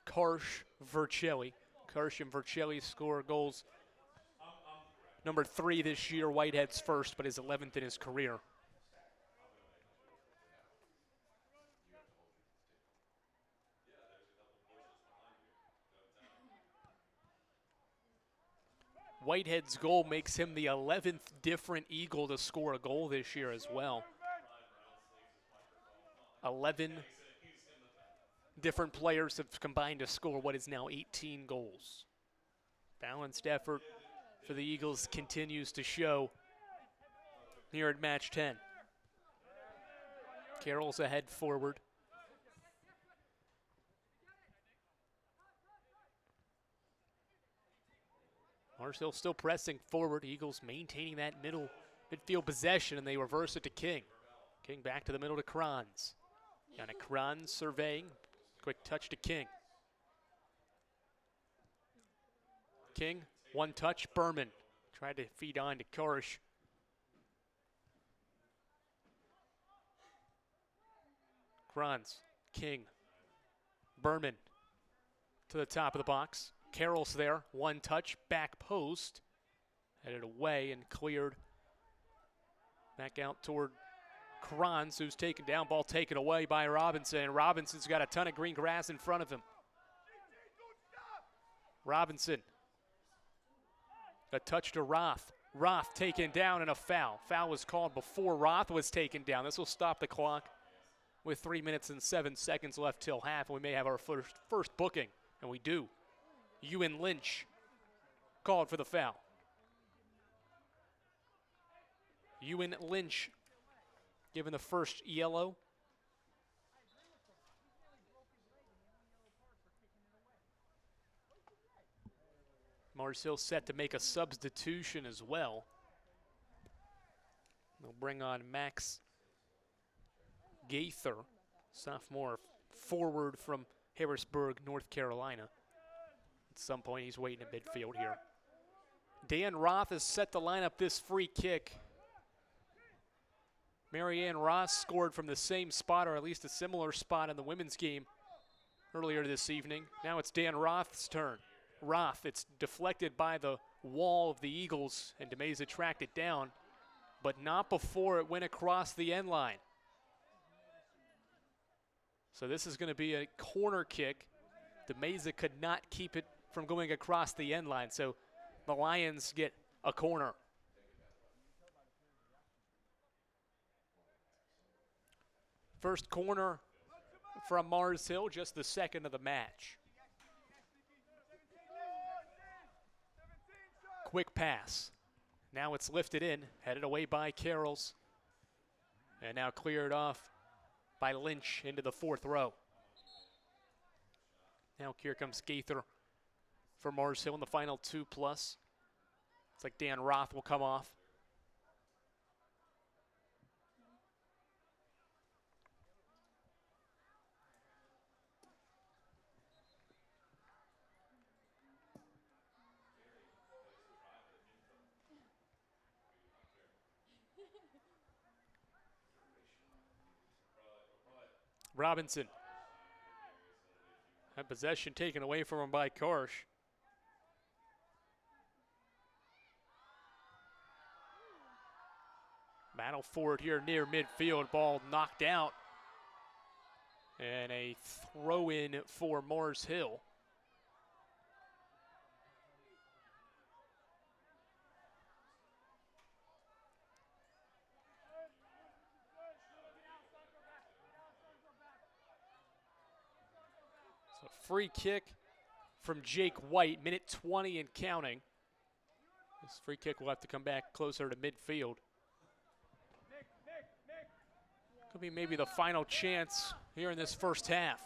Carsh, Vercelli. Carsh and Vercelli score goals. Number 3 this year, Whitehead's first, but his 11th in his career. Whitehead's goal makes him the 11th different Eagle to score a goal this year as well. 11 different players have combined to score what is now 18 goals. Balanced effort for the Eagles continues to show here at match 10. Carroll's ahead forward. Marshall still pressing forward. Eagles maintaining that midfield possession, and they reverse it to King. King back to the middle to Kranz. Yannick Kranz surveying. Quick touch to King. King, one touch. Berman tried to feed on to Karsh. Kranz, King, Berman to the top of the box. Carroll's there, one touch, back post. Headed away and cleared. Back out toward Kranz, who's taken down. Ball taken away by Robinson. Robinson's got a ton of green grass in front of him. Robinson. A touch to Roth. Roth taken down and a foul. Foul was called before Roth was taken down. This will stop the clock with 3 minutes and 7 seconds left till half, and we may have our first booking, and we do. Ewan Lynch called for the foul. Ewan Lynch given the first yellow. Mars Hill set to make a substitution as well. They'll bring on Max Gaither, sophomore forward from Harrisburg, North Carolina. At some point, he's waiting at midfield here. Dan Roth is set to line up this free kick. Marianne Ross scored from the same spot, or at least a similar spot in the women's game earlier this evening. Now it's Dan Roth's turn. Roth, it's deflected by the wall of the Eagles, and DeMeza tracked it down, but not before it went across the end line. So this is going to be a corner kick. DeMeza could not keep it from going across the end line, so the Lions get a corner. First corner from Mars Hill, just the second of the match. Quick pass. Now it's lifted in, headed away by Carrolls. And now cleared off by Lynch into the fourth row. Now here comes Gaither for Mars Hill in the final 2+. It's like Dan Roth will come off. Robinson. Had possession taken away from him by Carsh. Battle forward here near midfield. Ball knocked out. And a throw in for Mars Hill. Free kick from Jake White, minute 20 and counting. This free kick will have to come back closer to midfield. Could be maybe the final chance here in this first half.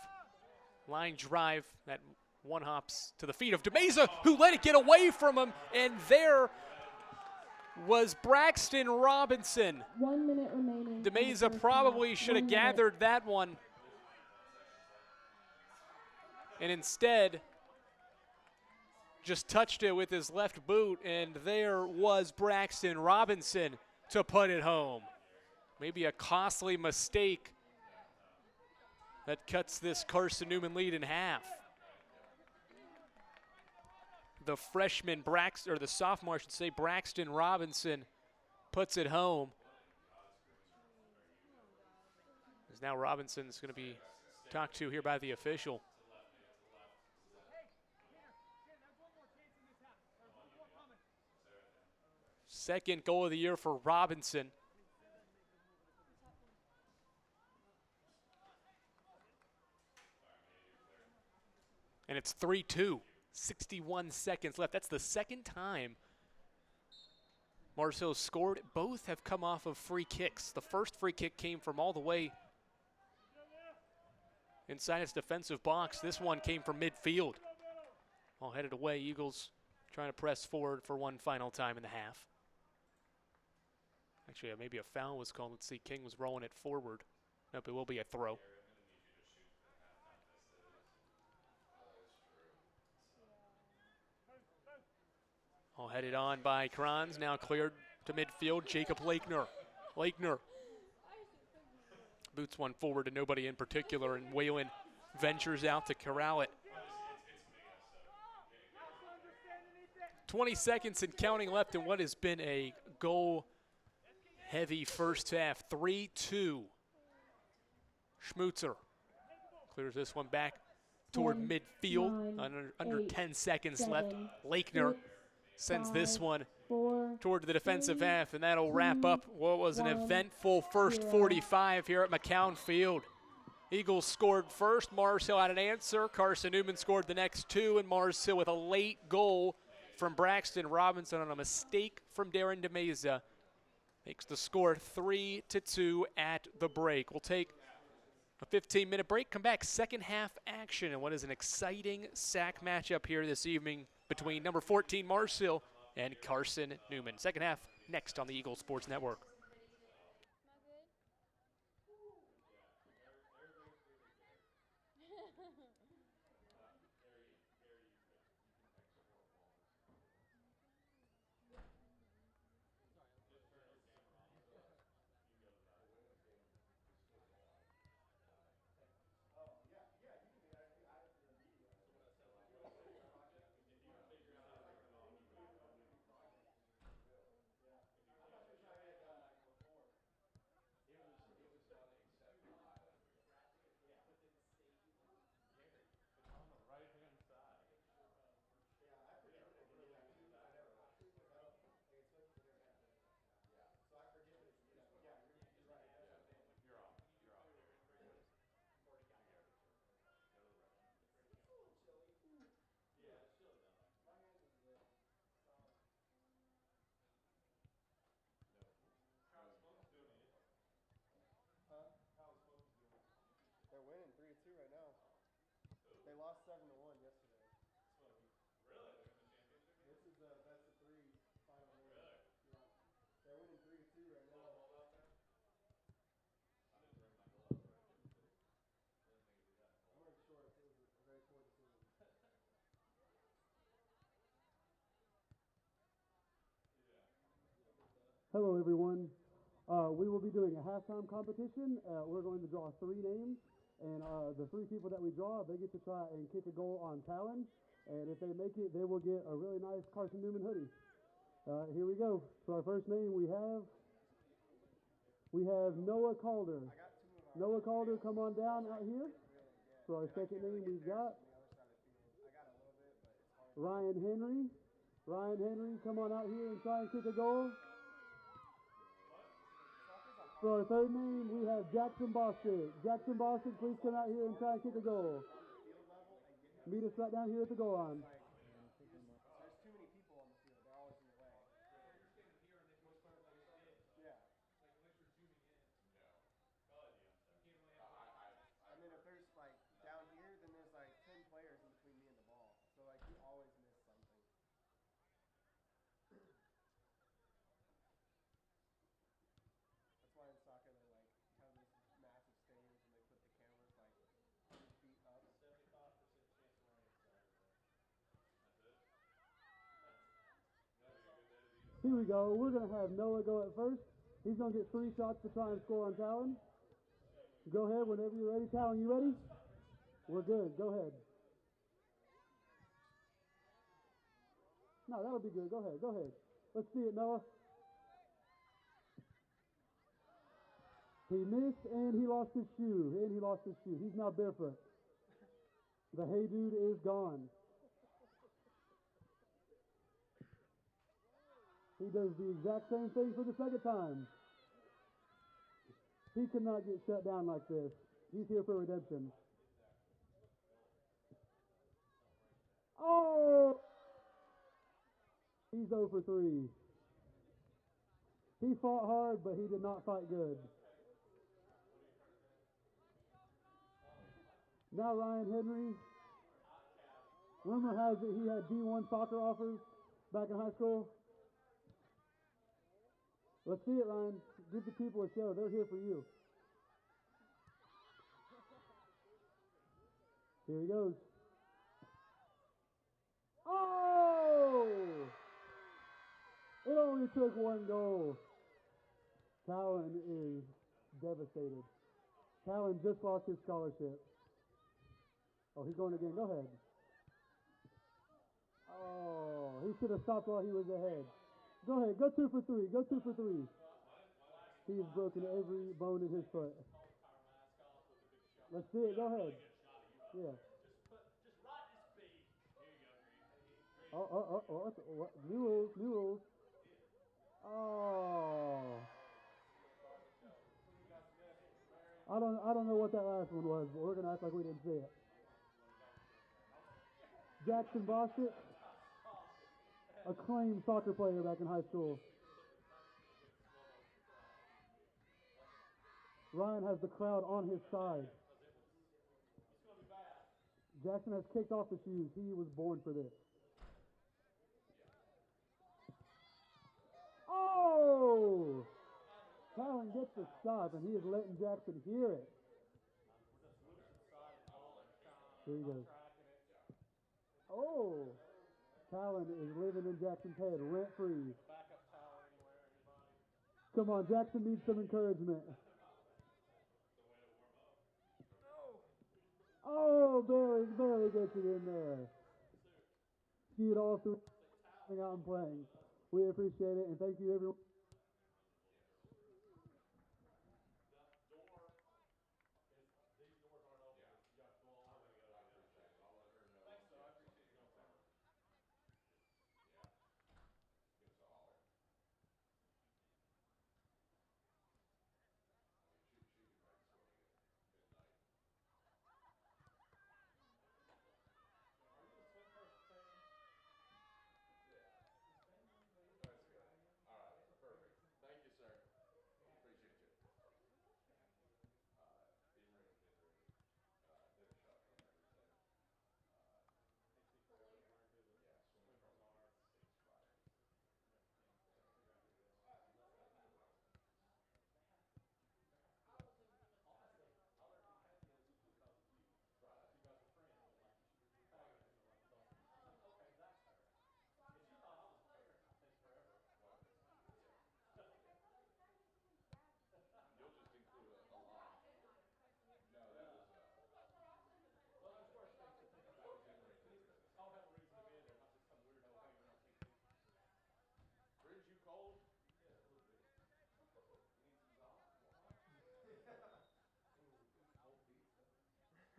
Line drive, that one hops to the feet of DeMeza, who let it get away from him, and there was Braxton Robinson. 1 minute remaining. DeMeza probably should have gathered that one, and instead just touched it with his left boot, and there was Braxton Robinson to put it home. Maybe a costly mistake that cuts this Carson-Newman lead in half. The freshman, or the sophomore, I should say, Braxton Robinson puts it home. As now Robinson's going to be talked to here by the official. Second goal of the year for Robinson. And it's 3-2, 61 seconds left. That's the second time Mars Hill scored. Both have come off of free kicks. The first free kick came from all the way inside its defensive box. This one came from midfield. All headed away. Eagles trying to press forward for one final time in the half. Actually, maybe a foul was called. Let's see, King was rolling it forward. Nope, it will be a throw. All headed on by Kranz, now cleared to midfield, Jacob Lakener. Lakener boots one forward to nobody in particular, and Whalen ventures out to corral it. 20 seconds and counting left in what has been a goal-heavy first half. 3-2. Schmutzer clears this one back toward midfield. Under 10 seconds left. Lakener sends this one toward the defensive half, and that'll wrap up what was an eventful first 45 here at McCown Field. Eagles scored first. Mars Hill had an answer. Carson-Newman scored the next two, and Mars Hill with a late goal from Braxton Robinson on a mistake from Darren DeMeza Makes the score 3-2 at the break. We'll take a 15-minute break, come back, second half action, and what is an exciting sack matchup here this evening between number 14 Marshall and Carson-Newman. Second half next on the Eagle Sports Network. They're winning 3-2 right now. They lost 7-1 yesterday. Really? This is the best of 3 final game. Really? Yeah. They're winning 3-2 right now. I'm wearing shorts. It was a very poor decision. Hello, everyone. We will be doing a halftime competition. We're going to draw 3 names, and the 3 people that we draw, they get to try and kick a goal on Talon, and if they make it, they will get a really nice Carson-Newman hoodie. Here we go. For our first name, we have Noah Calder. Noah Calder, come on down out here. For our second name, we've got Ryan Henry. Ryan Henry, come on out here and try and kick a goal. For our third name, we have Jackson Bostic. Jackson Bostic, please come out here and try and kick a goal. Meet us right down here at the goal line. There's too many people on the field. They're always in the way. Yeah. And then if there's like down here, then there's like 10 players in between me and the ball. So like you always miss something. That's why in soccer they like have those massive stadiums and they put the cameras like 100 feet up. 75% chance of rain Saturday. That's it? Here we go. We're going to have Noah go at first. He's going to get 3 shots to try and score on Talon. Go ahead whenever you're ready. Talon, you ready? We're good. Go ahead. No, that'll be good. Go ahead. Go ahead. Let's see it, Noah. He missed, and he lost his shoe. He's now barefoot. The hey dude is gone. He does the exact same thing for the second time. He cannot get shut down like this. He's here for redemption. Oh! He's 0 for 3. He fought hard, but he did not fight good. Now Ryan Henry. Rumor has it he had D1 soccer offers back in high school. Let's see it, Ryan. Give the people a show. They're here for you. Here he goes. Oh! It only took 1 goal. Talon is devastated. Talon just lost his scholarship. Oh, he's going again. Go ahead. Oh, he should have stopped while he was ahead. Go ahead. Go 2 for 3. Go 2 for 3. He's broken every bone in his foot. Let's see it. Go ahead. Yeah. What? New rules. Oh. I don't know what that last one was, but we're gonna act like we didn't see it. Jackson Bostic, acclaimed soccer player back in high school. Ryan has the crowd on his side. Jackson has kicked off the shoes. He was born for this. Oh! Talon gets the stop, and he is letting Jackson hear it. Here he goes. Oh! Talon is living in Jackson's head rent-free. Come on, Jackson needs some encouragement. Oh, barely gets it in there. See it all through out and playing. We appreciate it, and thank you, everyone.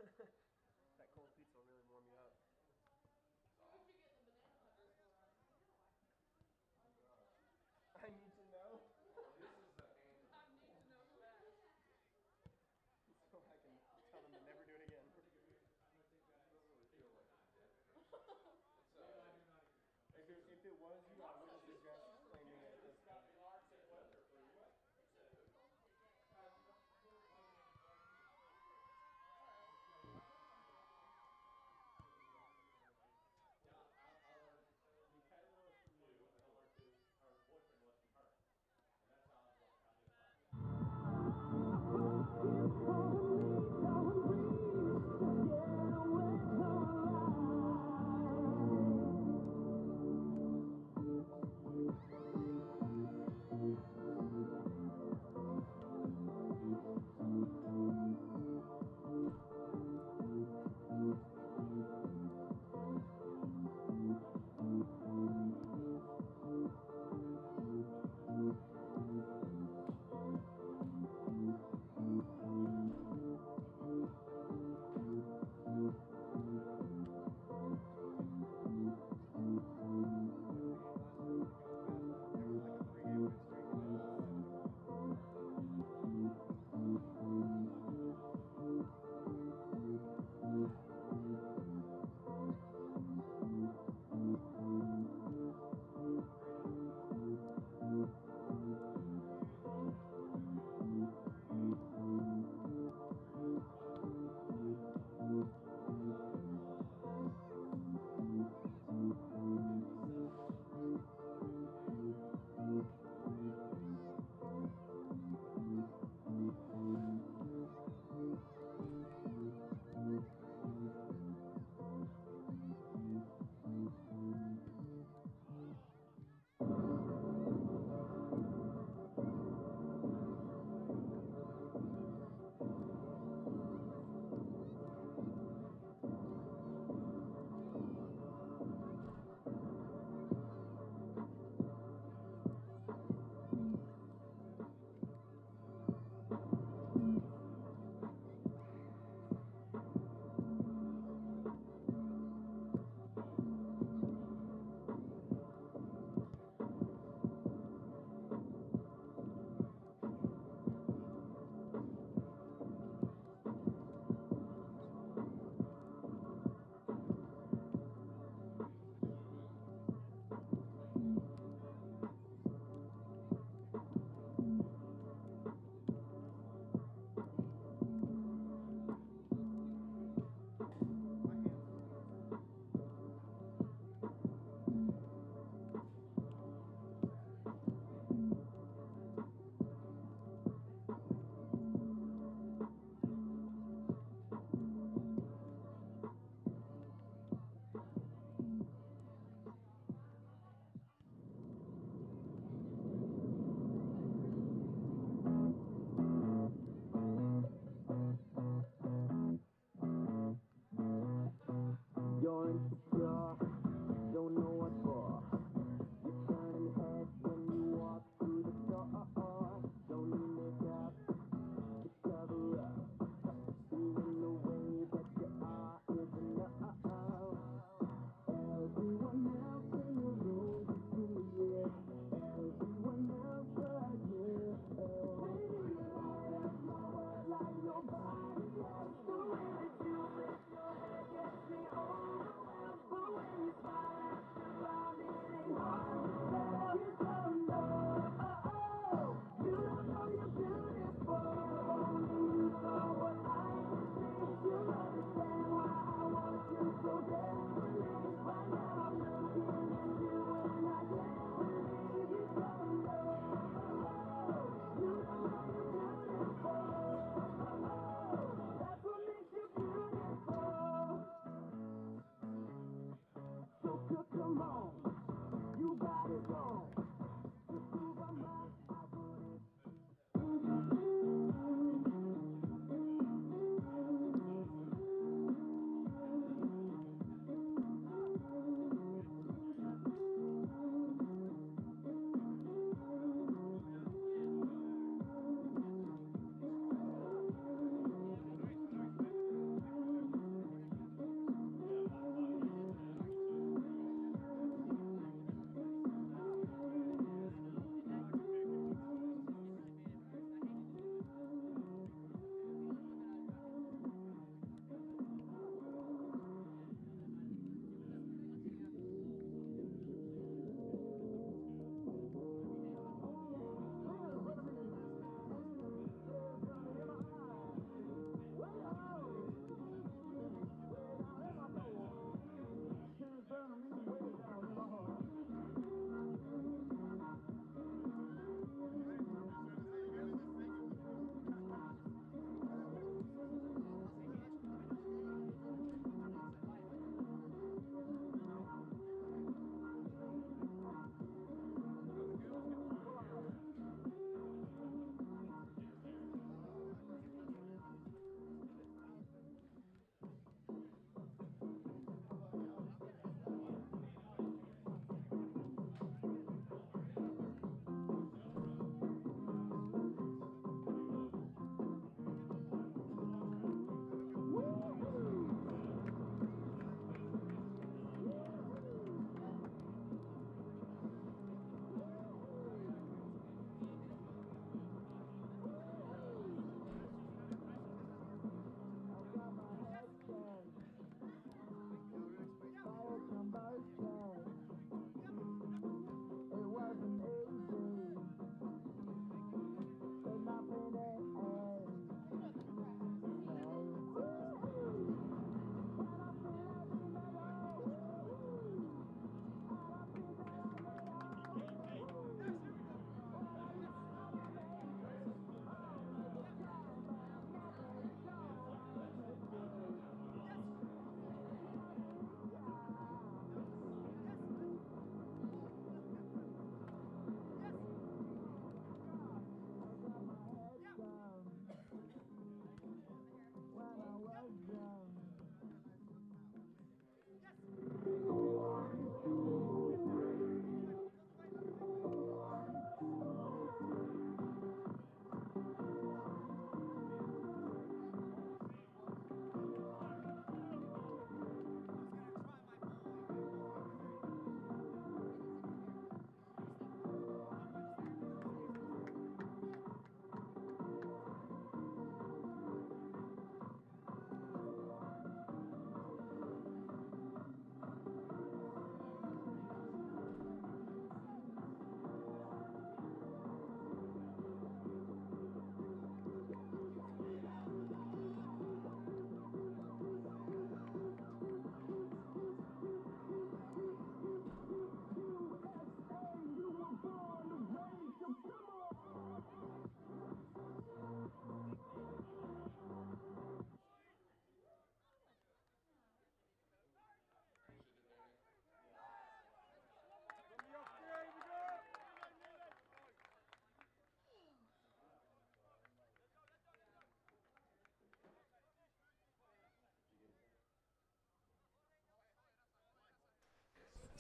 That cold pizza will really warm you up. We should get the banana pudders for him. I need to know. This is the hand of I need to know for that. So I can tell them to never do it again. I don't really feel like I'm dead. If it was you, I would suggest claiming it at this point.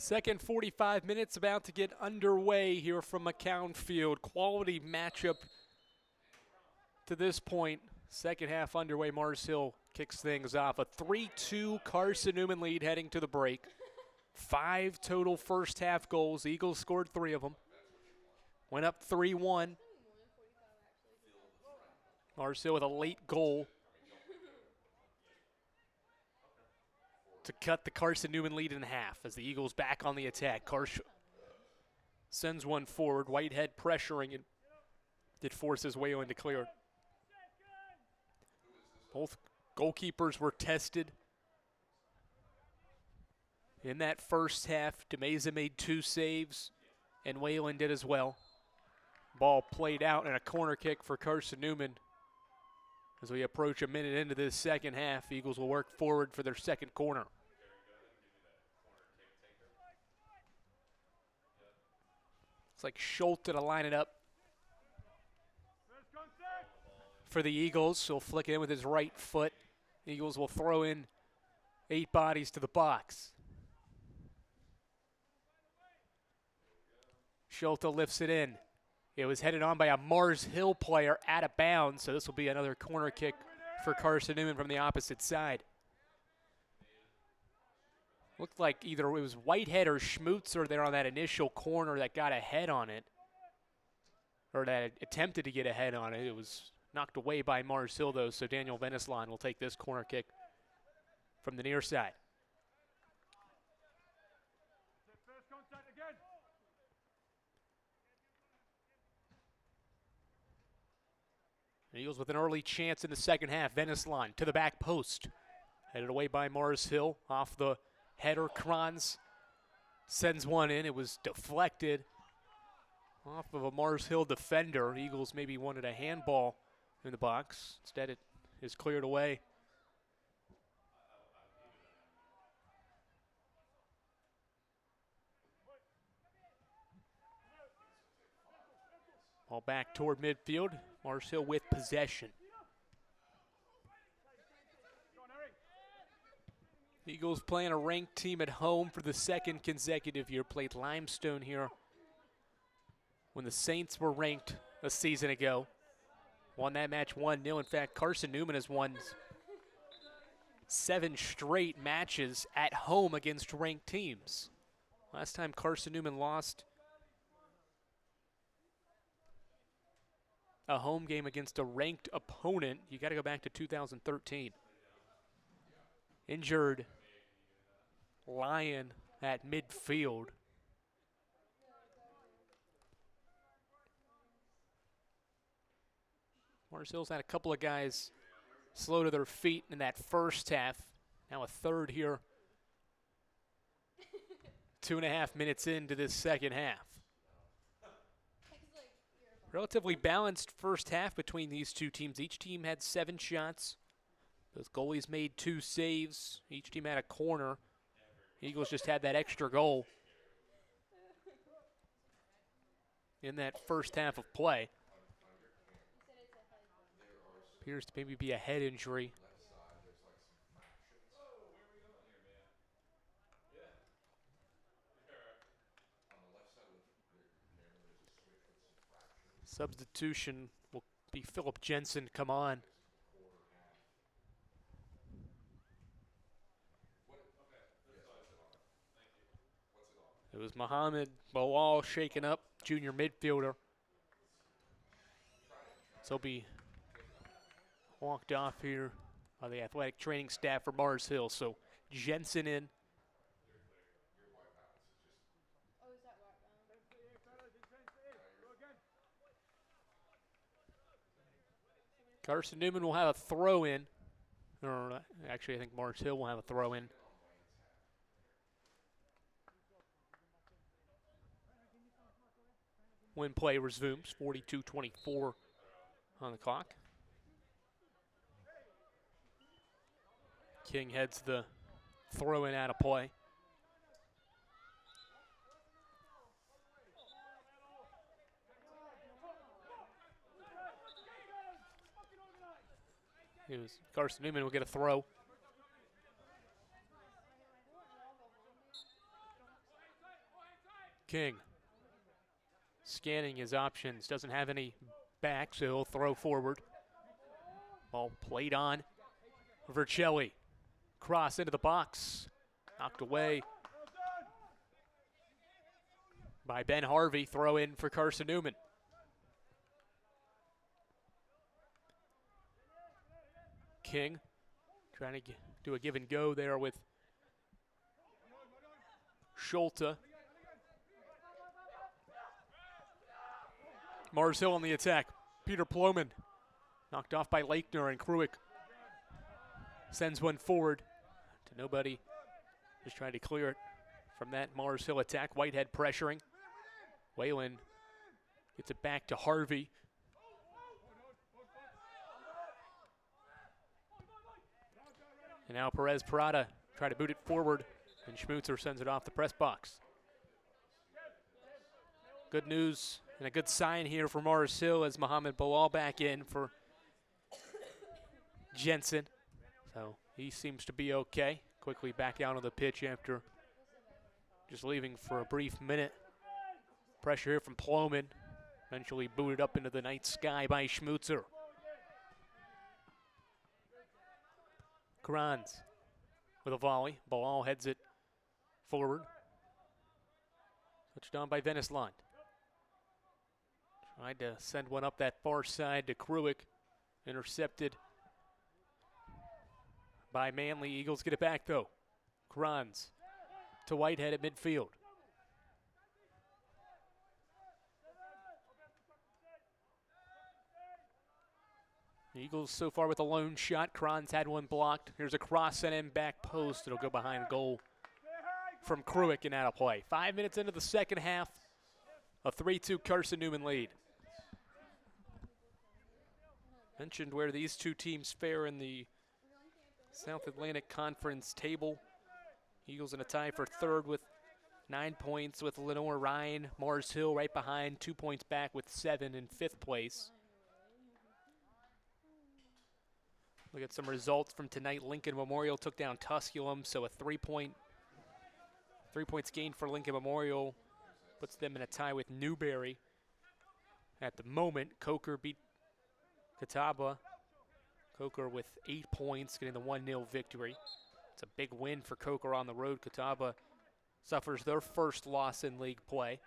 Second 45 minutes about to get underway here from McCown Field. Quality matchup to this point. Second half underway. Mars Hill kicks things off. A 3-2 Carson-Newman lead heading to the break. 5 total first half goals. The Eagles scored 3 of them. Went up 3-1. Mars Hill with a late goal to cut the Carson-Newman lead in half as the Eagles back on the attack. Carsh sends one forward. Whitehead pressuring and did force his way in to clear it. Both goalkeepers were tested in that first half. DeMeza made 2 saves, and Whalen did as well. Ball played out and a corner kick for Carson-Newman. As we approach a minute into this second half, Eagles will work forward for their second corner. It's like Schulte to line it up for the Eagles. He'll flick it in with his right foot. Eagles will throw in 8 bodies to the box. Schulte lifts it in. It was headed on by a Mars Hill player out of bounds, so this will be another corner kick for Carson-Newman from the opposite side. Looked like either it was Whitehead or Schmutzer there on that initial corner that got ahead on it, or that attempted to get ahead on it. It was knocked away by Mars Hill, though, so Daniel Venislan will take this corner kick from the near side. The Eagles with an early chance in the second half. Venislan to the back post. Headed away by Mars Hill. Off the header, Kranz sends one in. It was deflected off of a Mars Hill defender. Eagles maybe wanted a handball in the box. Instead, it is cleared away. Ball back toward midfield. Mars Hill with possession. Eagles playing a ranked team at home for the second consecutive year. Played Limestone here when the Saints were ranked a season ago. Won that match 1-0. In fact, Carson-Newman has won 7 straight matches at home against ranked teams. Last time Carson-Newman lost a home game against a ranked opponent, you got to go back to 2013. Injured Lyon at midfield. Mars Hill's had a couple of guys slow to their feet in that first half. Now a third here. 2.5 minutes into this second half. Relatively balanced first half between these two teams. Each team had 7 shots. Those goalies made 2 saves. Each team had a corner. Eagles just had that extra goal in that first half of play. Appears to maybe be a head injury. Substitution will be Philip Jensen come on. It was Mohamed Bilal shaken up, junior midfielder. So he'll be walked off here by the athletic training staff for Mars Hill. So Jensen in. Carson-Newman will have a throw in. Or actually, I think Mars Hill will have a throw in. When play resumes, 42-24 on the clock. King heads the throw in out of play. Carson-Newman will get a throw. King scanning his options, doesn't have any back, so he'll throw forward. Ball played on. Vercelli, cross into the box, knocked away by Ben Harvey. Throw in for Carson-Newman. King trying to do a give and go there with Schulte. Mars Hill on the attack. Peter Ploman knocked off by Lakener, and Kruick sends one forward to nobody. Just trying to clear it from that Mars Hill attack. Whitehead pressuring. Whalen gets it back to Harvey. And now Perez Parada try to boot it forward, and Schmutzer sends it off the press box. Good news and a good sign here for Mars Hill as Mohamed Bilal back in for Jensen. So he seems to be okay. Quickly back out on the pitch after just leaving for a brief minute. Pressure here from Ploman. Eventually booted up into the night sky by Schmutzer. Kranz with a volley. Bilal heads it forward. Touched on by Venisland. Tried to send one up that far side to Kruick. Intercepted by Manley. Eagles get it back though. Kranz to Whitehead at midfield. The Eagles so far with a lone shot. Kranz had one blocked. Here's a cross and in back post. It'll go behind goal from Kruick and out of play. 5 minutes into the second half. A 3-2 Carson-Newman lead. Mentioned where these two teams fare in the South Atlantic Conference table. Eagles in a tie for third with 9 points with Lenore Ryan. Mars Hill right behind, 2 points back with 7 in fifth place. Look at some results from tonight. Lincoln Memorial took down Tusculum, so a 3 points gained for Lincoln Memorial puts them in a tie with Newberry. At the moment, Coker beat Catawba. Coker with 8 points, getting the 1-0 victory. It's a big win for Coker on the road. Catawba suffers their first loss in league play.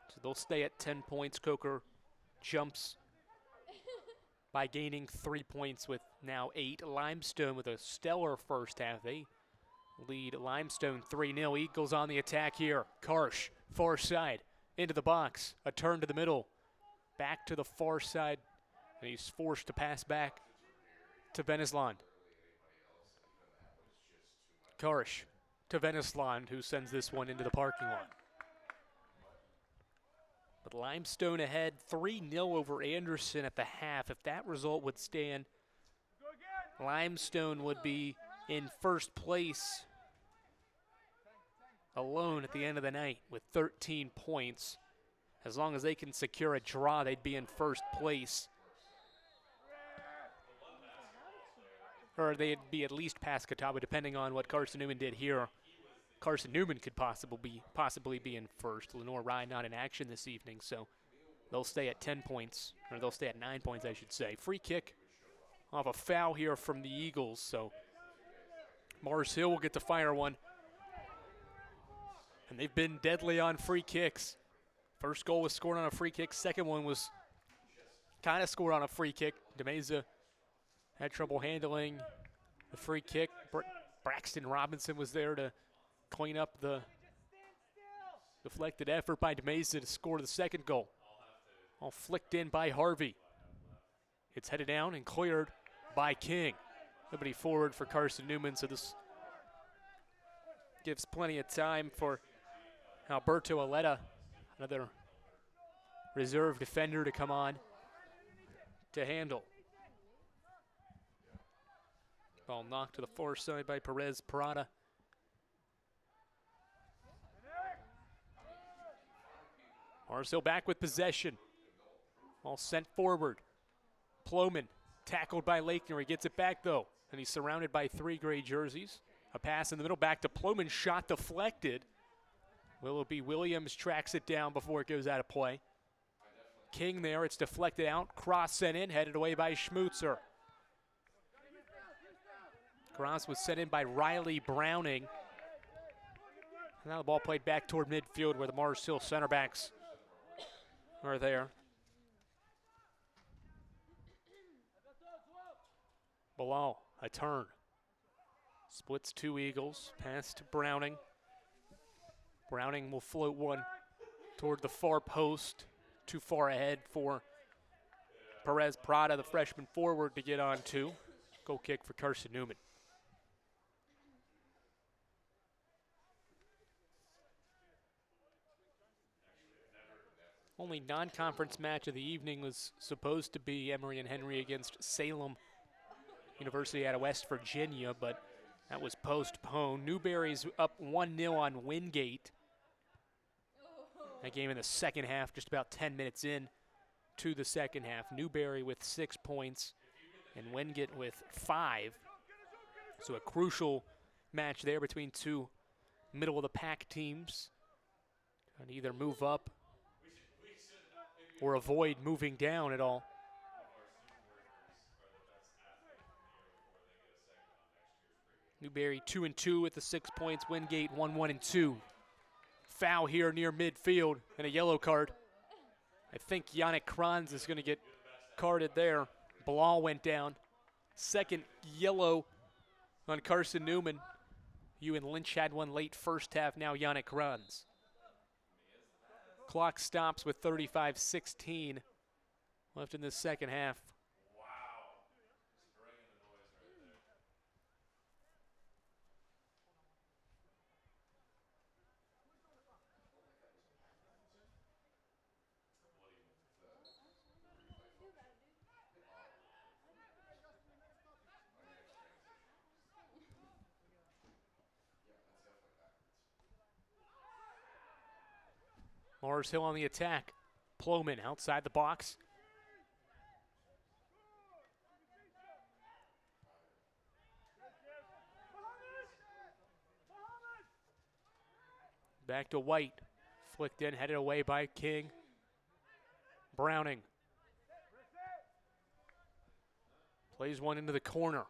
So they'll stay at 10 points. Coker jumps by gaining 3 points with now 8. Limestone with a stellar first half. They lead Limestone 3-0. Eagles on the attack here. Carsh, far side, into the box. A turn to the middle. Back to the far side. And he's forced to pass back to Venisland. Carsh to Venisland, who sends this one into the parking lot. But Limestone ahead 3-0 over Anderson at the half. If that result would stand, Limestone would be in first place alone at the end of the night with 13 points. As long as they can secure a draw, they'd be in first place. Or they'd be at least past Catawba, depending on what Carson-Newman did here. Carson-Newman could possibly be in first. Lenore Ryan not in action this evening, so they'll stay at 10 points, or they'll stay at 9 points, I should say. Free kick off a foul here from the Eagles, so Mars Hill will get to fire one. And they've been deadly on free kicks. First goal was scored on a free kick. Second one was kind of scored on a free kick. DeMeza had trouble handling the free kick. Braxton Robinson was there to clean up the deflected effort by DeMeza to score the second goal. All flicked in by Harvey. It's headed down and cleared by King. Nobody forward for Carson-Newman, so this gives plenty of time for Alberto Aletta, another reserve defender, to come on to handle. Ball knocked to the far side by Perez Parada. Mars Hill back with possession. Ball sent forward. Ploman tackled by Lakener. He gets it back though, and he's surrounded by 3 gray jerseys. A pass in the middle back to Ploman. Shot deflected. Willoughby Williams tracks it down before it goes out of play. King there, it's deflected out. Cross sent in, headed away by Schmutzer. Cross was sent in by Riley Browning. And now the ball played back toward midfield where the Mars Hill center backs are there. Bilal, a turn. Splits two Eagles, pass to Browning. Browning will float one toward the far post. Too far ahead for Perez Prada, the freshman forward, to get on to. Goal kick for Carson-Newman. Only non-conference match of the evening was supposed to be Emory and Henry against Salem University out of West Virginia, but that was postponed. Newberry's up 1-0 on Wingate. That game in the second half, just about 10 minutes in to the second half. Newberry with 6 points and Wingate with 5. So a crucial match there between two middle-of-the-pack teams. Trying to either move up or avoid moving down at all. Newberry 2-2 with the 6 points. Wingate 1-1-2. Foul here near midfield and a yellow card. I think Yannick Kranz is going to get carded there. Bilal went down. Second yellow on Carson-Newman. Ewan Lynch had one late first half, now Yannick Kranz. Clock stops with 35-16 left in the second half. Mars Hill on the attack. Ploman outside the box. Back to White. Flicked in, headed away by King. Browning. Plays one into the corner.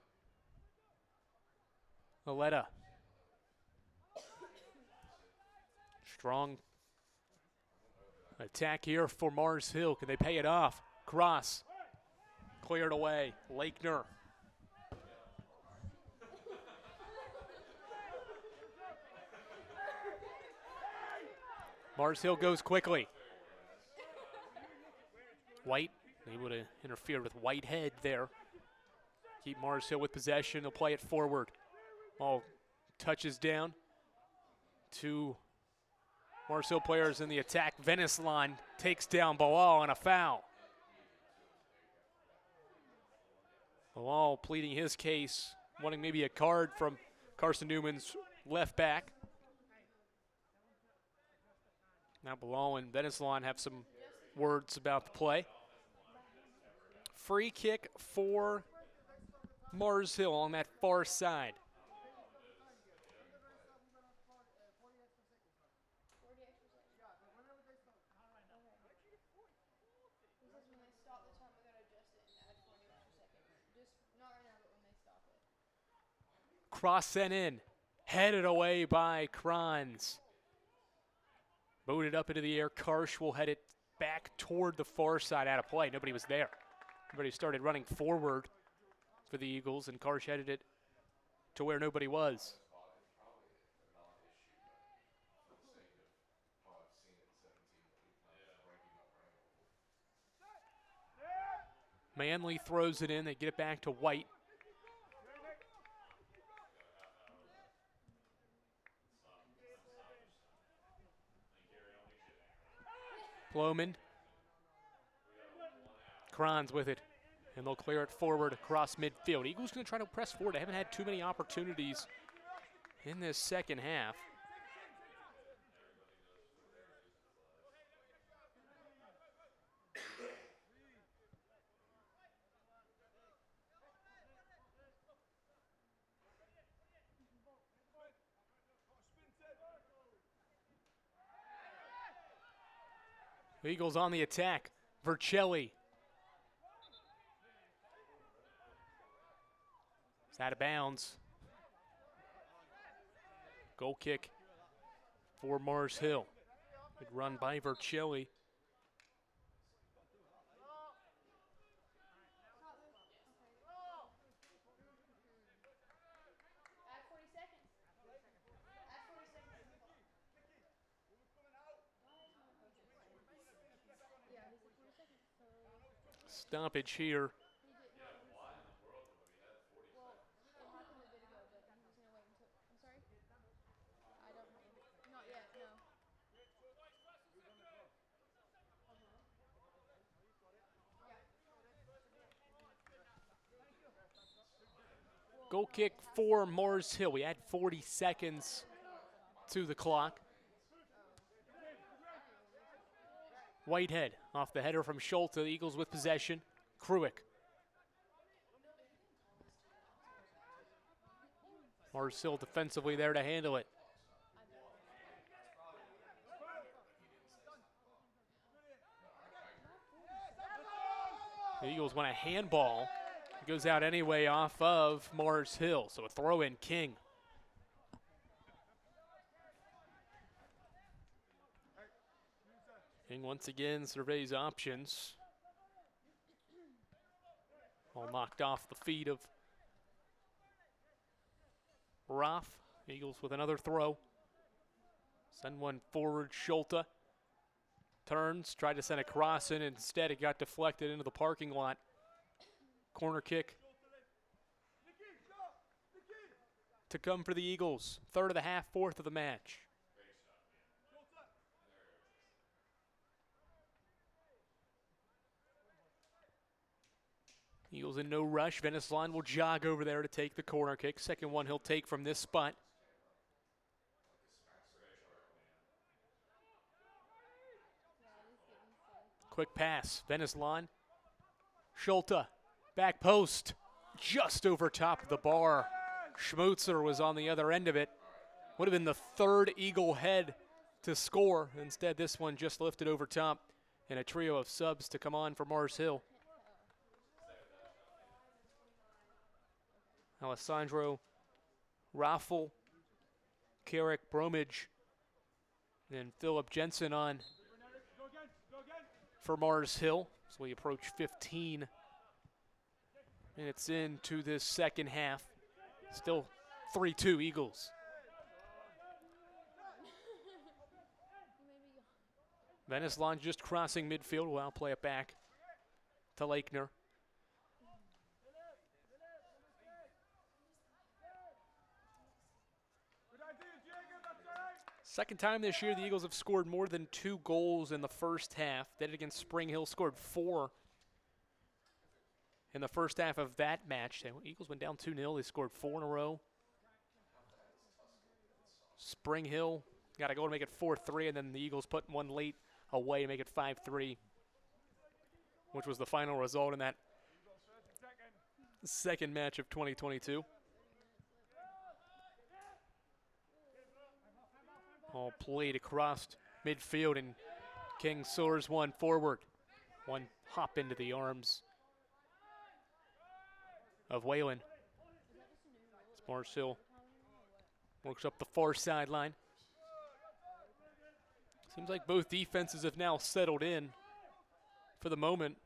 Aletta. Strong attack here for Mars Hill. Can they pay it off? Cross. Cleared away. Lakener. Mars Hill goes quickly. White able to interfere with Whitehead there. Keep Mars Hill with possession. They'll play it forward. Ball touches down to Mars Hill players in the attack. Veneslon takes down Bilal on a foul. Bilal pleading his case, wanting maybe a card from Carson-Newman's left back. Now Bilal and Veneslon have some words about the play. Free kick for Mars Hill on that far side. Cross sent in, headed away by Kranz. Booted up into the air. Karsh will head it back toward the far side, out of play. Nobody was there. Everybody started running forward for the Eagles, and Karsh headed it to where nobody was. Manley throws it in. They get it back to White. Ploman. Kranz with it, and they'll clear it forward across midfield. Eagles going to try to press forward. They haven't had too many opportunities in this second half. Eagles on the attack. Vercelli. It's out of bounds. Goal kick for Mars Hill. Good run by Vercelli. Stoppage here. Goal kick for Mars Hill. We add 40 seconds to the clock. Whitehead off the header from Schulte. The Eagles with possession. Kruick. Mars Hill defensively there to handle it. The Eagles want a handball. It goes out anyway off of Mars Hill. So a throw in King. King once again surveys options. All knocked off the feet of Roth. Eagles with another throw. Send one forward, Schulte. Turns, tried to send a cross in. Instead, it got deflected into the parking lot. Corner kick to come for the Eagles. Third of the half, fourth of the match. Eagles in no rush. Veneslon will jog over there to take the corner kick. Second one he'll take from this spot. Quick pass. Veneslon. Schulte. Back post. Just over top of the bar. Schmutzer was on the other end of it. Would have been the third Eagle head to score. Instead, this one just lifted over top. And a trio of subs to come on for Mars Hill. Alessandro, Raffel, Carrick, Bromage, and Philip Jensen on for Mars Hill. So we approach 15 minutes into this second half. Still 3-2 Eagles. Veneslon just crossing midfield. Well, I'll play it back to Lakener. Second time this year the Eagles have scored more than 2 goals in the first half. Did it against Spring Hill, scored 4 in the first half of that match. The Eagles went down 2-0. They scored 4 in a row. Spring Hill got a goal to make it 4-3, and then the Eagles put one late away to make it 5-3, which was the final result in that second match of 2022. All played across midfield, and King soars one forward. One hop into the arms of Whalen. Mars Hill works up the far sideline. Seems like both defenses have now settled in for the moment.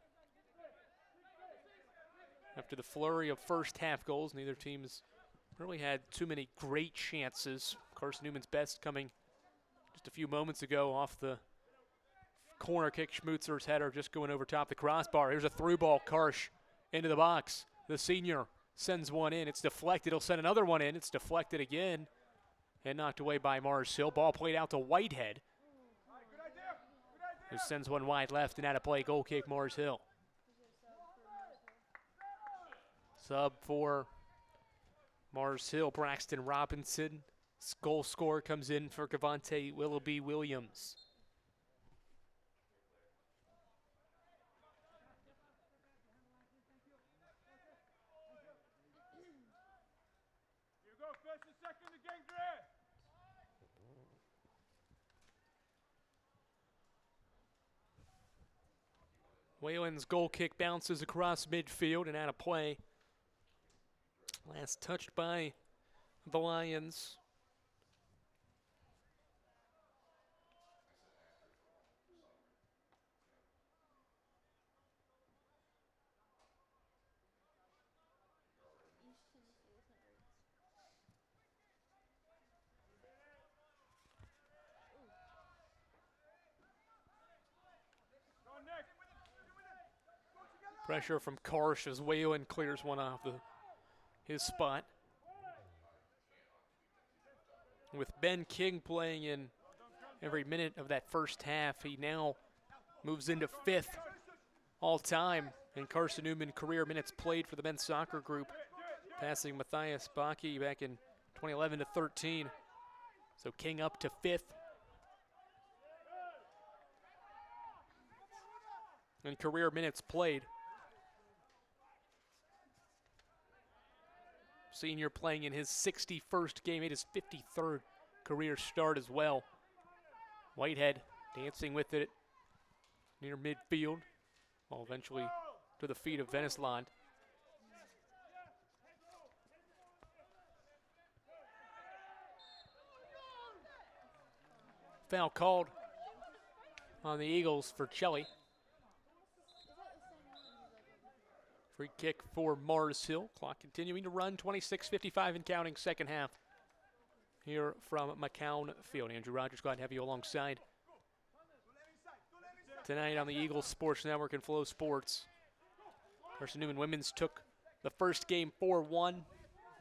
After the flurry of first half goals, neither team has really had too many great chances. Carson-Newman's best coming just a few moments ago off the corner kick. Schmutzer's header just going over top the crossbar. Here's a through ball. Carsh into the box. The senior sends one in. It's deflected. He'll send another one in. It's deflected again and knocked away by Mars Hill. Ball played out to Whitehead, who sends one wide left and out of play. Goal kick, Mars Hill. Sub for Mars Hill, Braxton Robinson. Goal scorer comes in for Cavante Willoughby Williams. You go first and second again, Gray. Whalen's goal kick bounces across midfield and out of play. Last touched by the Lions. Pressure from Carsh as Whalen clears one off his spot. With Ben King playing in every minute of that first half, he now moves into 5th all-time in Carson-Newman career minutes played for the men's soccer group, passing Matthias Baki back in 2011 to 13. So King up to 5th. In career minutes played. Senior playing in his 61st game, made his 53rd career start as well. Whitehead dancing with it near midfield, while eventually to the feet of Vennesland. Foul called on the Eagles for Chelly. Free kick for Mars Hill. Clock continuing to run, 26:55 and counting, second half. Here from McCown Field. Andrew Rogers, glad to have you alongside tonight on the Eagles Sports Network and Flow Sports. Carson-Newman women's took the first game 4-1.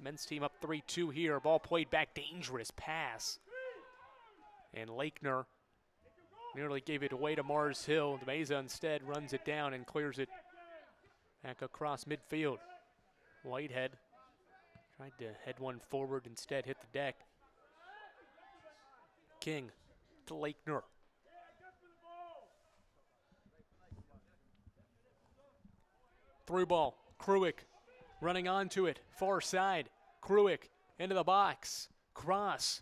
Men's team up 3-2 here. Ball played back, dangerous pass. And Lakener nearly gave it away to Mars Hill. DeMeza instead runs it down and clears it back across midfield. Whitehead tried to head one forward, instead hit the deck. King to Lakener. Through ball, Kruick running onto it, far side. Kruick into the box, cross.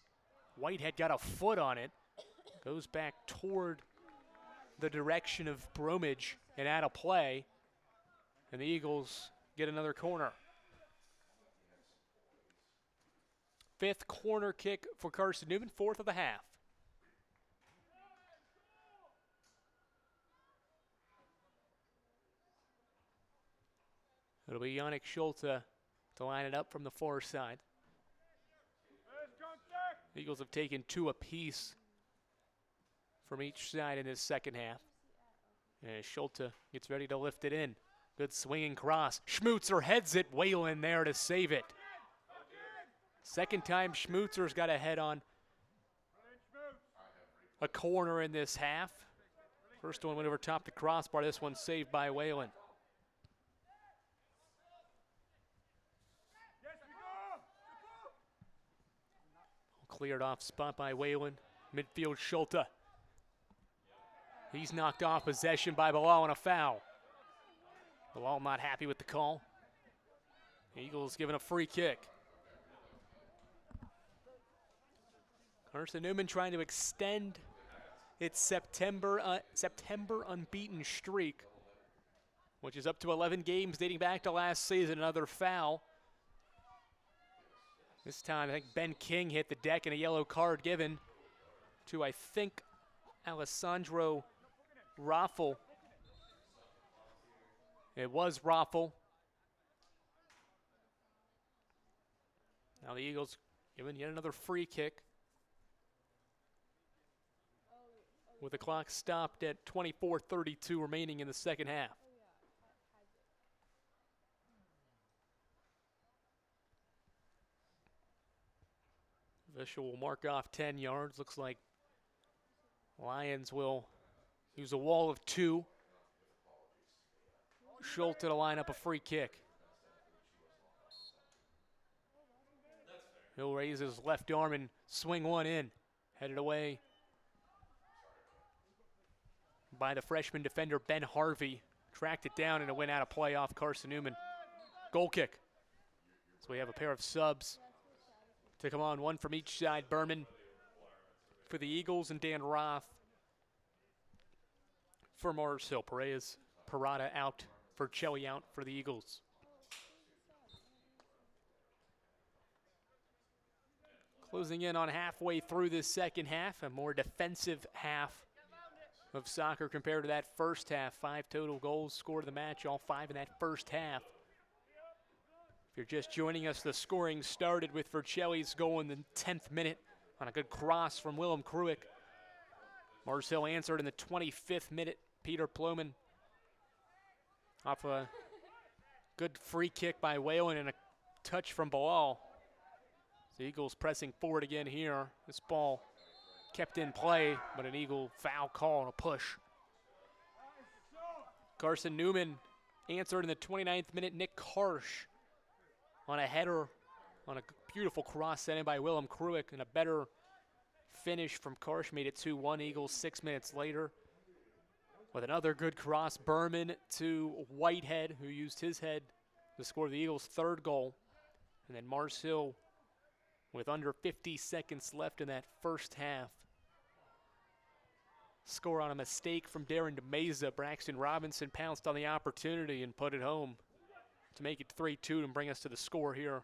Whitehead got a foot on it. Goes back toward the direction of Bromage and out of play. And the Eagles get another corner. 5th corner kick for Carson-Newman, 4th of the half. It'll be Yannick Schulte to line it up from the far side. The Eagles have taken 2 apiece from each side in this second half. And Schulte gets ready to lift it in. Good swinging cross. Schmutzer heads it. Whalen there to save it. Second time Schmutzer's got a head on a corner in this half. First one went over top the crossbar. This one saved by Whalen. Cleared off spot by Whalen. Midfield Schulte. He's knocked off possession by Bilal and a foul. Bilal not happy with the call. Eagles given a free kick. Carson-Newman trying to extend its September unbeaten streak, which is up to 11 games dating back to last season. Another foul. This time, I think Ben King hit the deck and a yellow card given to, I think, Alessandro Raffel. It was Raffel. Now the Eagles given yet another free kick. With the clock stopped at 24:32 remaining in the second half. Official will mark off 10 yards. Looks like Lions will use a wall of 2. Schulte to line up a free kick. He'll raise his left arm and swing one in. Headed away by the freshman defender Ben Harvey. Tracked it down and it went out of play off Carson-Newman. Goal kick. So we have a pair of subs to come on, one from each side. Berman for the Eagles and Dan Roth for Mars Hill. Perez Parada out, Vercelli out for the Eagles. Closing in on halfway through this second half, a more defensive half of soccer compared to that first half. 5 total goals scored in the match, all 5 in that first half. If you're just joining us, the scoring started with Vercelli's goal in the 10th minute on a good cross from Willem Kruik. Mars Hill answered in the 25th minute. Peter Ploman off a good free kick by Whalen and a touch from Bilal. The Eagles pressing forward again here. This ball kept in play, but an Eagle foul call and a push. Carson-Newman answered in the 29th minute. Nic Carsh on a header on a beautiful cross sent in by Willem Kruik, and a better finish from Carsh made it 2-1 Eagles 6 minutes later. With another good cross, Berman to Whitehead, who used his head to score the Eagles' 3rd goal. And then Mars Hill, with under 50 seconds left in that first half, score on a mistake from Darren DeMeza. Braxton Robinson pounced on the opportunity and put it home to make it 3-2 and bring us to the score here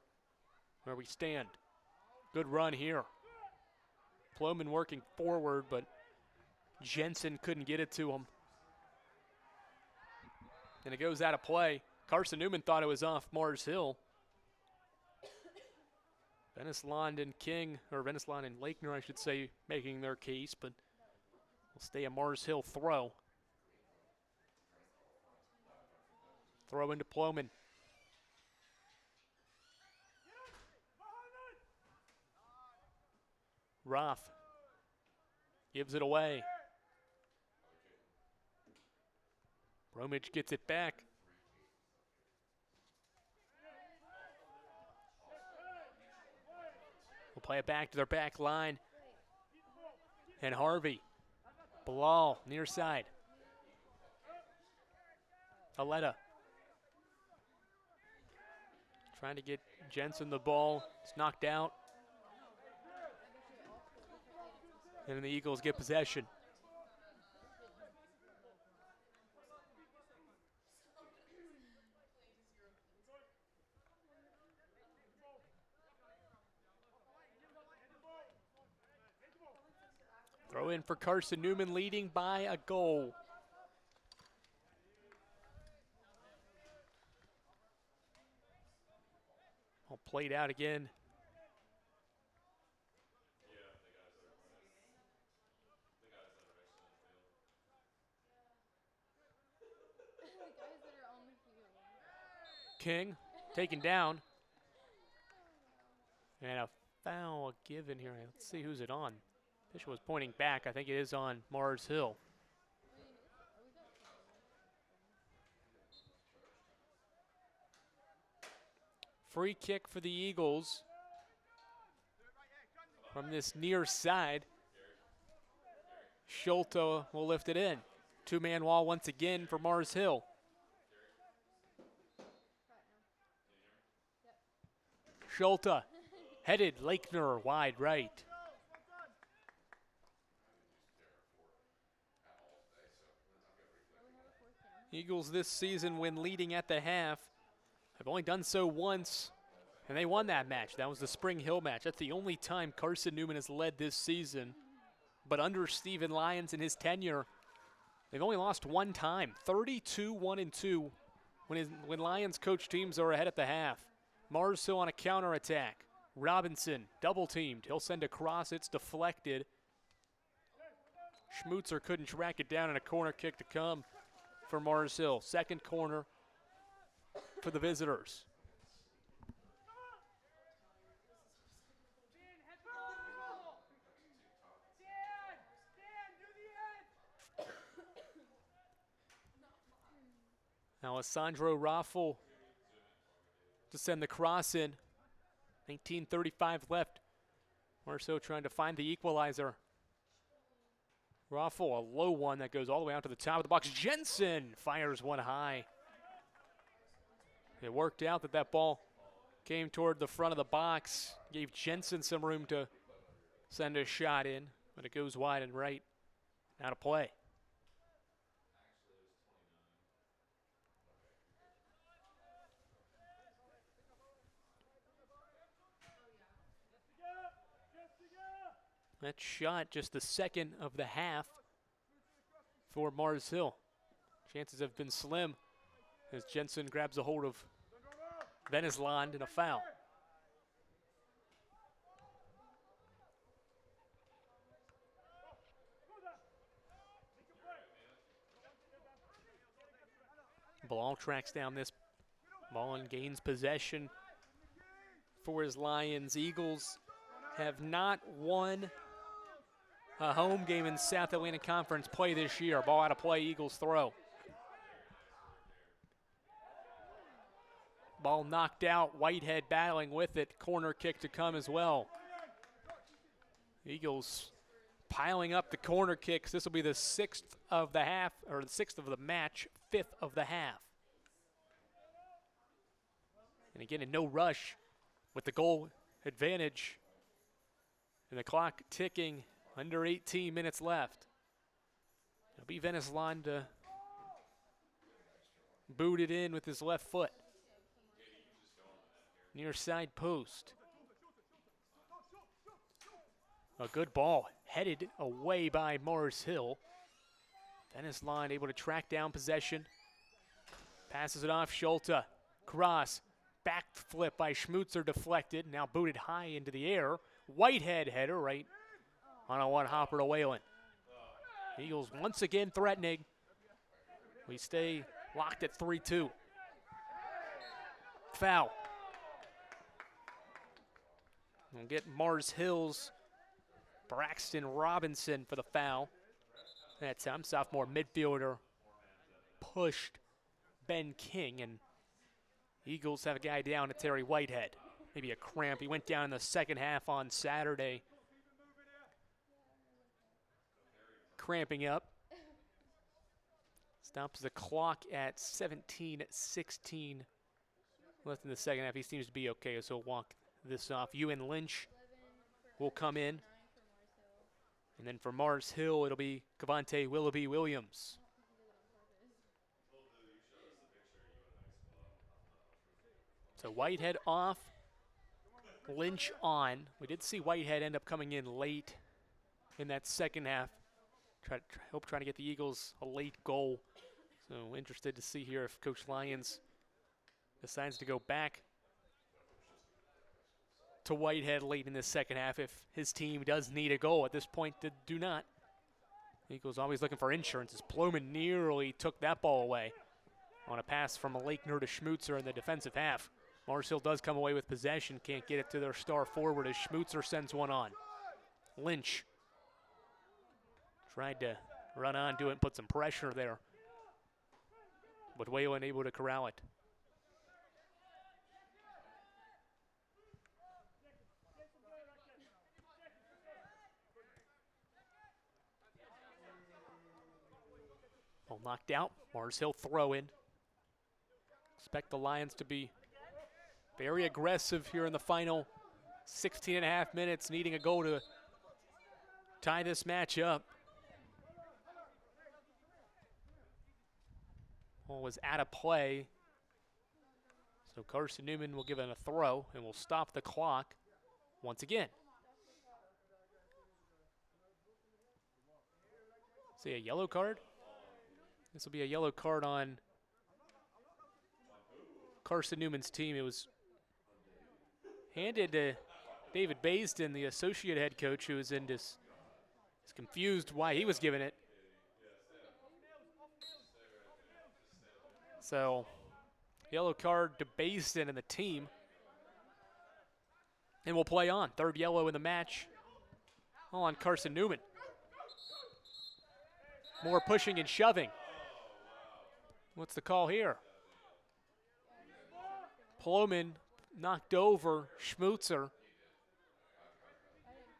where we stand. Good run here. Ploman working forward, but Jensen couldn't get it to him. And it goes out of play. Carson-Newman thought it was off Mars Hill. Venneslond and Lakener, I should say, making their case, but will stay a Mars Hill throw. Throw into Ploman. Roth gives it away. Bromwich gets it back. We'll play it back to their back line. And Harvey. Bilal, near side. Aletta. Trying to get Jensen the ball. It's knocked out. And the Eagles get possession. Throw in for Carson-Newman, leading by a goal. All played out again. King taken down. And a foul given here. Let's see who's it on. Bishop was pointing back. I think it is on Mars Hill. Free kick for the Eagles from this near side. Schulte will lift it in. Two-man wall once again for Mars Hill. Schulte headed, Lakener wide right. Eagles this season, when leading at the half, have only done so once, and they won that match. That was the Spring Hill match. That's the only time Carson-Newman has led this season. But under Stephen Lyons in his tenure, they've only lost one time. 32-1-2 when Lyons coach teams are ahead at the half. Mars Hill on a counterattack. Robinson double-teamed. He'll send a cross. It's deflected. Schmutzer couldn't track it down, and a corner kick to come for Mars Hill. Second corner for the visitors. Now Alessandro Raffel to send the cross in. 19:35 left. Mars Hill trying to find the equalizer. Raffel, a low one that goes all the way out to the top of the box. Jensen fires one high. It worked out that ball came toward the front of the box, gave Jensen some room to send a shot in, but it goes wide and right. Out of play. That shot just the second of the half for Mars Hill. Chances have been slim as Jensen grabs a hold of Venesland in a foul. Ball tracks down this ball and gains possession for his Lions. Eagles have not won a home game in South Atlantic Conference play this year. Ball out of play, Eagles throw. Ball knocked out, Whitehead battling with it. Corner kick to come as well. Eagles piling up the corner kicks. This will be the 6th of the half, or the 6th of the match, 5th of the half. And again, in no rush with the goal advantage and the clock ticking, under 18 minutes left. It'll be Venesland to boot it in with his left foot. Near side post. A good ball headed away by Mars Hill. Venesland able to track down possession. Passes it off, Schulte. Cross. Back flip by Schmutzer, deflected. Now booted high into the air. Whitehead header right on a one-hopper to Whalen. Eagles once again threatening. We stay locked at 3-2. Foul. We'll get Mars Hill's Braxton Robinson for the foul. That time, sophomore midfielder pushed Ben King, and Eagles have a guy down to Terry Whitehead. Maybe a cramp. He went down in the second half on Saturday. Cramping up. Stops the clock at 17:16 left in the second half. He seems to be okay, so he'll walk this off. Ewan Lynch will come in. And then for Mars Hill, it'll be Cavante Willoughby Williams. So Whitehead off, Lynch on. We did see Whitehead end up coming in late in that second half. Trying to get the Eagles a late goal. So interested to see here if Coach Lyons decides to go back to Whitehead late in this second half if his team does need a goal. At this point, they do not. Eagles always looking for insurance as Ploman nearly took that ball away on a pass from Lakener to Schmutzer in the defensive half. Mars Hill does come away with possession, can't get it to their star forward as Schmutzer sends one on. Lynch tried to run on, do it, and put some pressure there, but Whalen able to corral it. Ball knocked out. Mars Hill throw in. Expect the Lions to be very aggressive here in the final 16 and a half minutes, needing a goal to tie this match up. Ball was out of play. So Carson-Newman will give it a throw and will stop the clock once again. See a yellow card? This will be a yellow card on Carson-Newman's team. It was handed to David Baisden, the associate head coach, who is confused why he was given it. So, yellow card to Baisden and the team. And we'll play on. Third yellow in the match. All on Carson-Newman. More pushing and shoving. What's the call here? Ploman knocked over Schmutzer.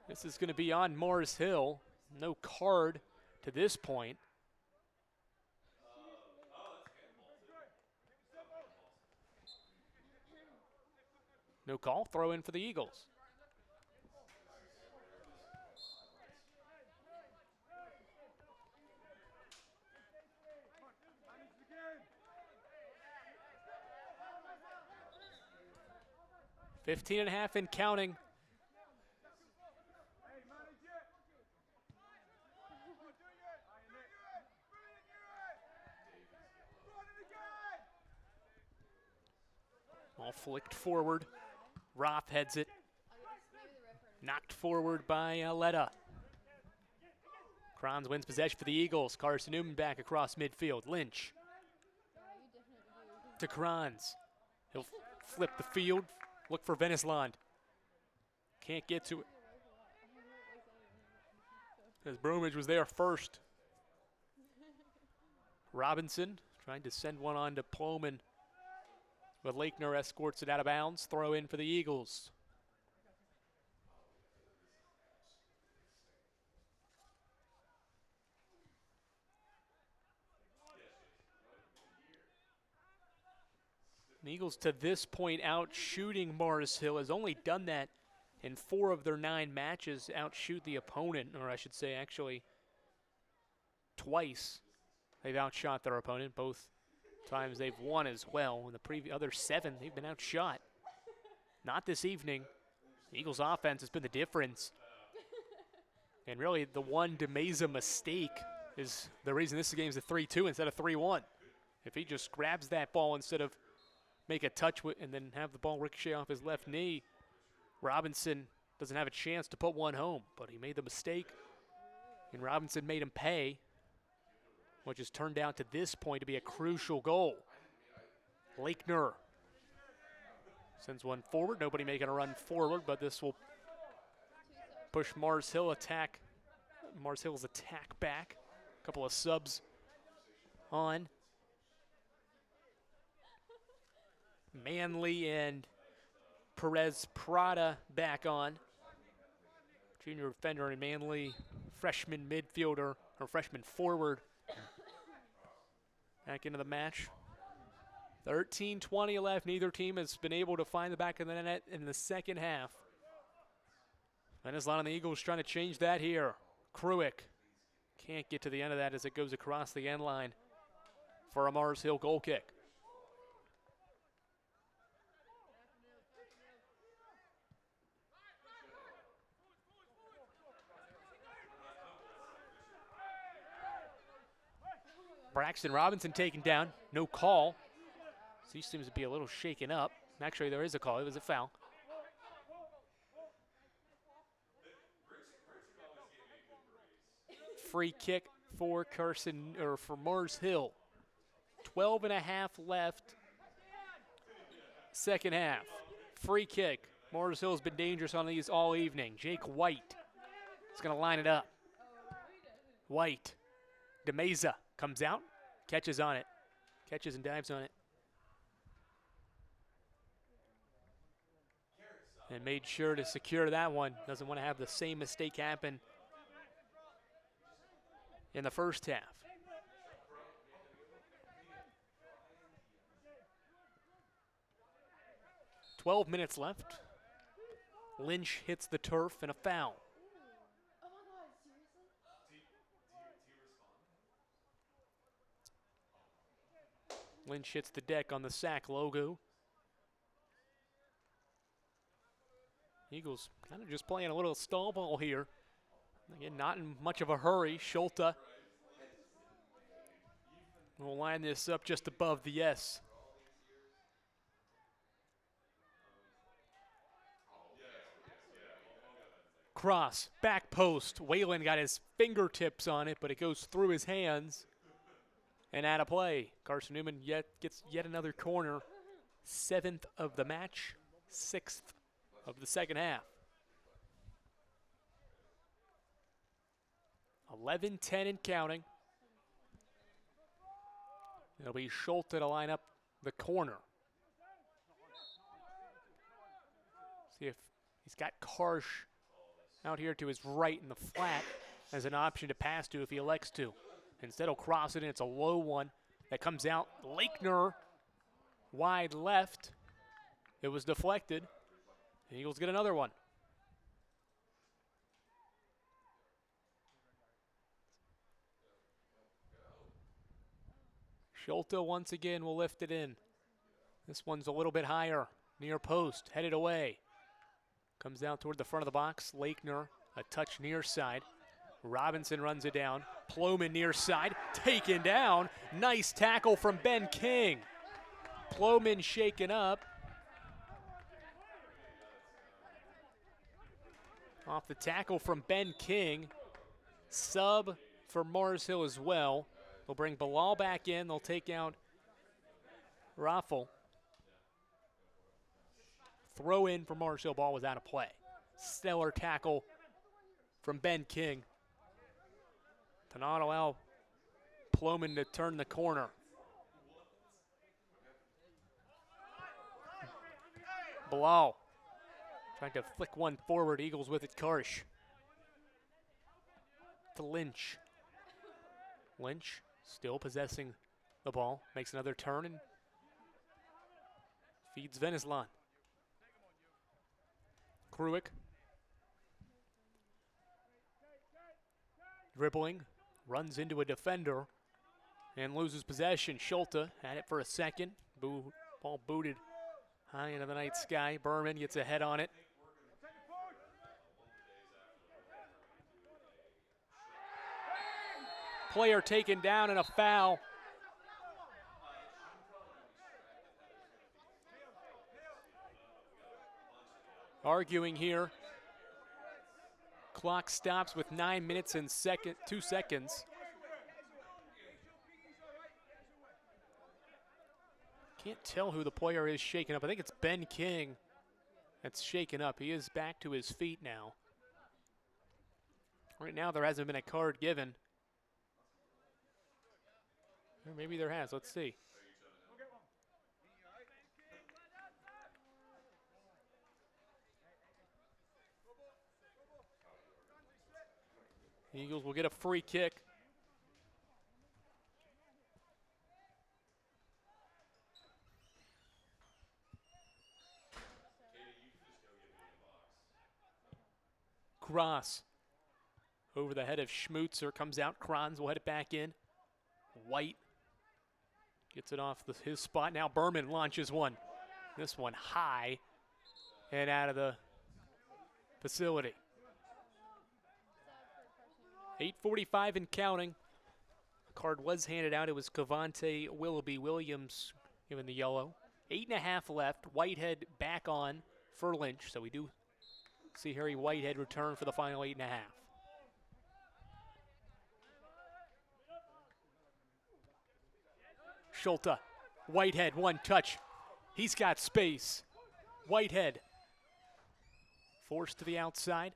This is going to be on Mars Hill. No card to this point. No call. Throw in for the Eagles. .15 and a half and counting. All flicked forward. Roth heads it. Knocked forward by Letta. Kranz wins possession for the Eagles. Carson-Newman back across midfield. Lynch to Kranz. He'll flip the field. Look for Venisland. Can't get to it. As Bromage was there first. Robinson trying to send one on to Ploman. But Lakener escorts it out of bounds. Throw in for the Eagles. The Eagles to this point out shooting Mars Hill, has only done that in 4 of their 9 matches, outshoot the opponent, or I should say actually twice they've outshot their opponent. Both times they've won as well. In the other 7, they've been outshot. Not this evening. The Eagles offense has been the difference. And really the one DeMeza mistake is the reason this game's a 3-2 instead of 3-1. If he just grabs that ball instead of make a touch with and then have the ball ricochet off his left knee, Robinson doesn't have a chance to put one home. But he made the mistake, and Robinson made him pay, which has turned out to this point to be a crucial goal. Lakener sends one forward. Nobody making a run forward, but this will push Mars Hill's attack back. A couple of subs on. Manley and Perez Prada back on. Junior defender and Manley, freshman midfielder, or freshman forward, back into the match. 13:20 left. Neither team has been able to find the back of the net in the second half. Venisland and the Eagles trying to change that here. Kruick can't get to the end of that as it goes across the end line for a Mars Hill goal kick. Braxton Robinson taken down, no call. So he seems to be a little shaken up. Actually, there is a call, it was a foul. Free kick for for Mars Hill. 12.5 left, second half. Free kick. Mars Hill's been dangerous on these all evening. Jake White is gonna line it up. White, DeMeza comes out, catches on it. Catches and dives on it. And made sure to secure that one. Doesn't want to have the same mistake happen in the first half. "12 minutes left. Lynch hits the turf and a foul. Lynch hits the deck on the sack logo. Eagles kind of just playing a little stall ball here. Again, not in much of a hurry. Schulte will line this up just above the S. Cross, back post. Whalen got his fingertips on it, but it goes through his hands and out of play. Carson-Newman gets yet another corner. 7th of the match, 6th of the second half. 11-10 and counting. It'll be Schulte to line up the corner. See if he's got Carsh out here to his right in the flat as an option to pass to if he elects to. Instead he'll cross it, and it's a low one that comes out. Lakener wide left. It was deflected. The Eagles get another one. Schulte once again will lift it in. This one's a little bit higher, near post, headed away. Comes out toward the front of the box. Lakener, a touch near side. Robinson runs it down. Ploman near side, taken down. Nice tackle from Ben King. Ploman shaken up, Off the tackle from Ben King. Sub for Mars Hill as well. They'll bring Bilal back in. They'll take out Raffle. Throw in for Mars Hill. Ball was out of play. Stellar tackle from Ben King to not allow Ploman to turn the corner. Bilal trying to flick one forward. Eagles with it. Carsh to Lynch. Lynch still possessing the ball. Makes another turn and feeds Veneslon. Kruick dribbling, runs into a defender and loses possession. Schulte had it for a second. Ball booted high into the night sky. Berman gets a head on it. Player taken down and a foul. Arguing here. Clock stops with 9 minutes and 2 seconds. Can't tell who the player is shaken up. I think it's Ben King that's shaken up. He is back to his feet now. Right now there hasn't been a card given. Or maybe there has. Let's see. The Eagles will get a free kick. Cross over the head of Schmutzer, comes out. Kranz will head it back in. White gets it off his spot. Now Berman launches one. This one high and out of the facility. 8:45 and counting. A card was handed out. It was Cavante Willoughby Williams given the yellow. 8.5 left. Whitehead back on for Lynch. So we do see Harry Whitehead return for the final 8.5. Schulte. Whitehead, one touch. He's got space. Whitehead forced to the outside.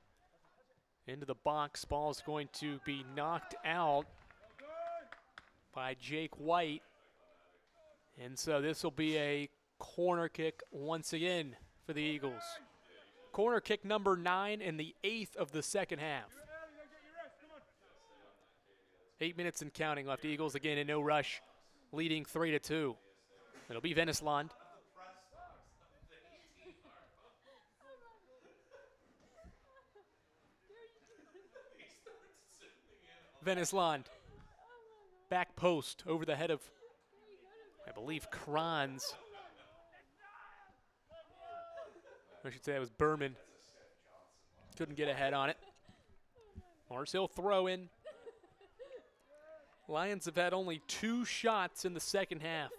Into the box. Ball is going to be knocked out by Jake White. And so this will be a corner kick once again for the Eagles. Corner kick number 9 and the 8th of the second half. 8 minutes and counting left. Eagles again in no rush, leading 3-2. It'll be Veneslon. Veneslon. Back post over the head of, I believe, Kranz. I should say that was Berman. Couldn't get a head on it. Mars Hill throw in. Lions have had only 2 shots in the second half.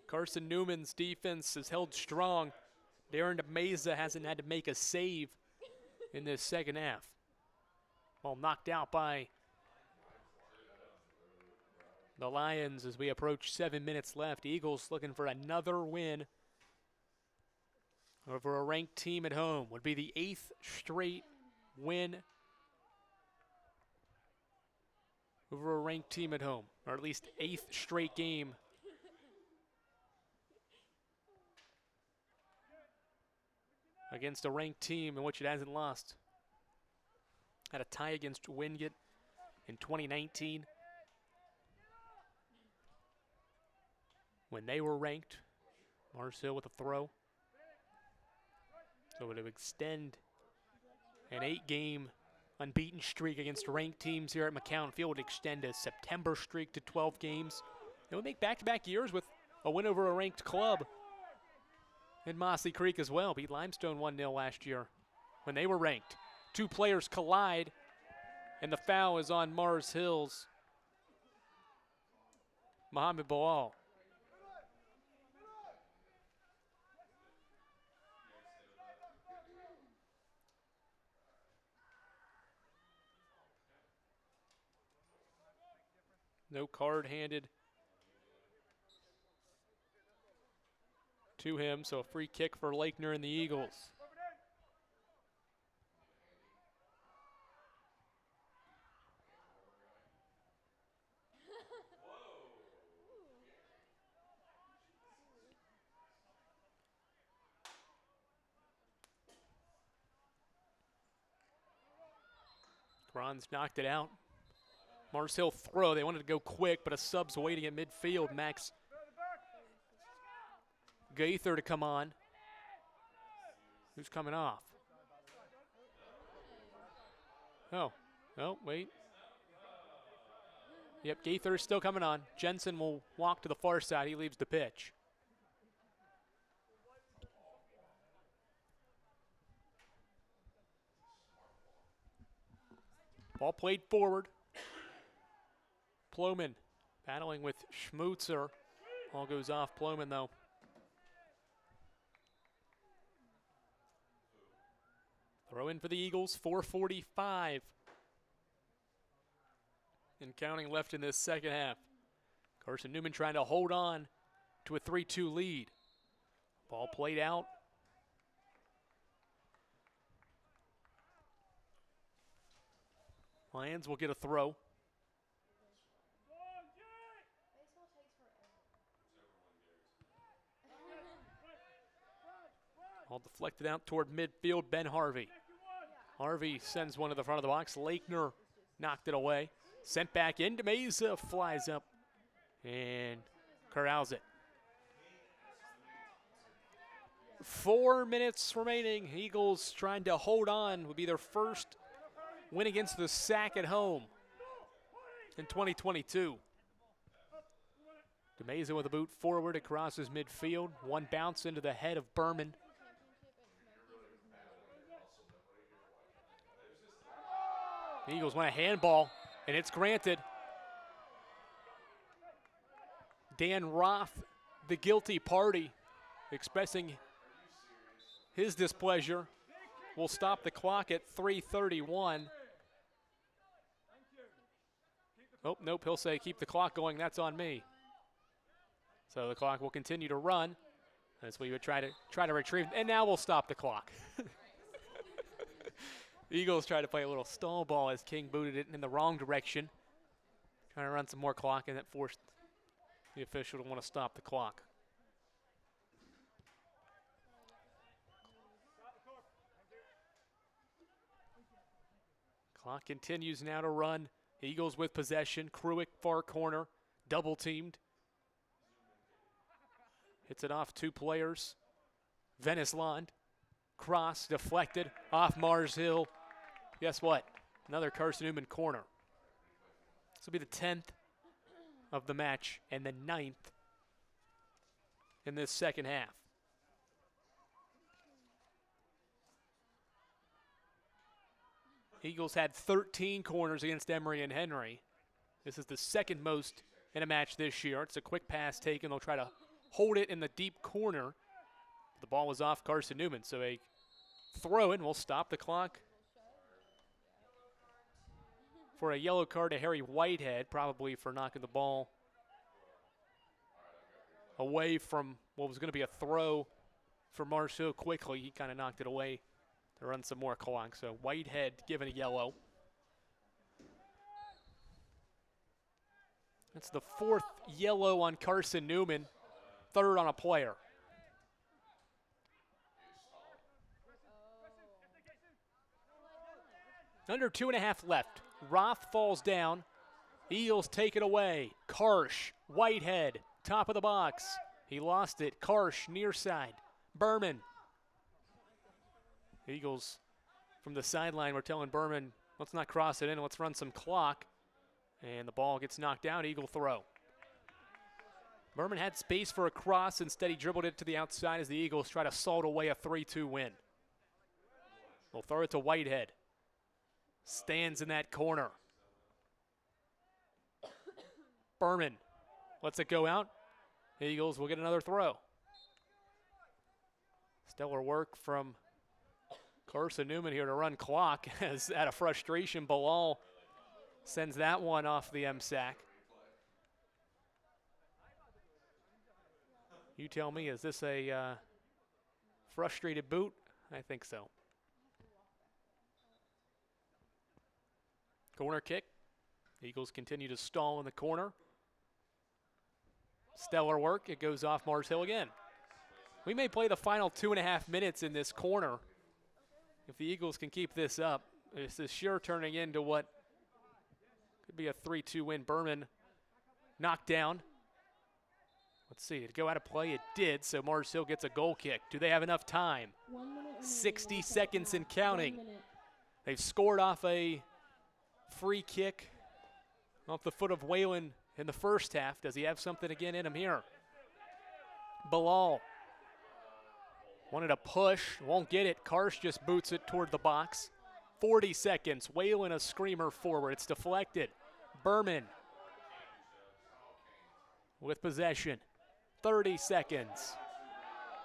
Carson-Newman's defense has held strong. Darren DeMeza hasn't had to make a save in this second half. Ball knocked out by the Lions as we approach 7 minutes left. Eagles looking for another win over a ranked team at home. Would be the 8th straight win over a ranked team at home, or at least 8th straight game against a ranked team in which it hasn't lost. Had a tie against Wingate in 2019 when they were ranked. Mars Hill with a throw. So it would extend an 8-game unbeaten streak against ranked teams here at McCown Field. Would extend a September streak to 12 games. It would make back-to-back years with a win over a ranked club in Mossy Creek as well. Beat Limestone 1-0 last year when they were ranked. 2 players collide, and the foul is on Mars Hill's Mohamed Bilal. No card handed to him, so a free kick for Lakener and the Eagles. Bronze knocked it out. Marshall throw. They wanted to go quick, but a sub's waiting at midfield. Max Gaither to come on. Who's coming off? Oh, wait. Yep, Gaither is still coming on. Jensen will walk to the far side. He leaves the pitch. Ball played forward. Ploman battling with Schmutzer. Ball goes off Ploman, though. Throw in for the Eagles, 4:45. And counting left in this second half. Carson-Newman trying to hold on to a 3-2 lead. Ball played out. Lions will get a throw. All deflected out toward midfield, Ben Harvey. Harvey sends one to the front of the box. Lakener knocked it away. Sent back into Mesa, flies up and corrals it. 4 minutes remaining. Eagles trying to hold on. Would be their first win against the Sack at home in 2022. DeMeza with a boot forward across his midfield. One bounce into the head of Berman. The Eagles want a handball, and it's granted. Dan Roth, the guilty party, expressing his displeasure. Will stop the clock at 3:31. Oh, nope, he'll say keep the clock going, that's on me. So the clock will continue to run as we would try to retrieve, and now we'll stop the clock. The Eagles try to play a little stall ball as King booted it in the wrong direction. Trying to run some more clock, and that forced the official to want to stop the clock. Clock continues now to run. Eagles with possession. Kruick far corner, double teamed. Hits it off two players. Venisland. Cross deflected off Mars Hill. Guess what? Another Carson-Newman corner. This will be the 10th of the match and the 9th in this second half. Eagles had 13 corners against Emory and Henry. This is the second most in a match this year. It's a quick pass taken. They'll try to hold it in the deep corner. The ball was off Carson-Newman, so a throw-in will stop the clock for a yellow card to Harry Whitehead, probably for knocking the ball away from what was going to be a throw for Marceau quickly. He kind of knocked it away to run some more clock. So Whitehead given a yellow. That's the fourth yellow on Carson-Newman, third on a player. Under 2.5 left. Roth falls down. Eagles take it away. Carsh, Whitehead, top of the box. He lost it. Carsh, near side. Berman. Eagles from the sideline were telling Berman, let's not cross it in, let's run some clock. And the ball gets knocked out. Eagle throw. Berman had space for a cross. Instead, he dribbled it to the outside as the Eagles try to salt away a 3-2 win. They'll throw it to Whitehead. Stands in that corner. Berman lets it go out. Eagles will get another throw. Stellar work from Carson-Newman here to run clock as out of frustration, Bilal sends that one off the MSAC. You tell me, is this a frustrated boot? I think so. Corner kick. Eagles continue to stall in the corner. Stellar work. It goes off Mars Hill again. We may play the final 2.5 minutes in this corner if the Eagles can keep this up. This is sure turning into what could be a 3-2 win. Berman knocked down. Let's see, did it go out of play? It did, so Mars Hill gets a goal kick. Do they have enough time? 60 seconds and counting. They've scored off a free kick off the foot of Whalen in the first half. Does he have something again in him here? Bilal wanted a push, won't get it. Carsh just boots it toward the box. 40 seconds, Whalen a screamer forward. It's deflected. Berman with possession. 30 seconds.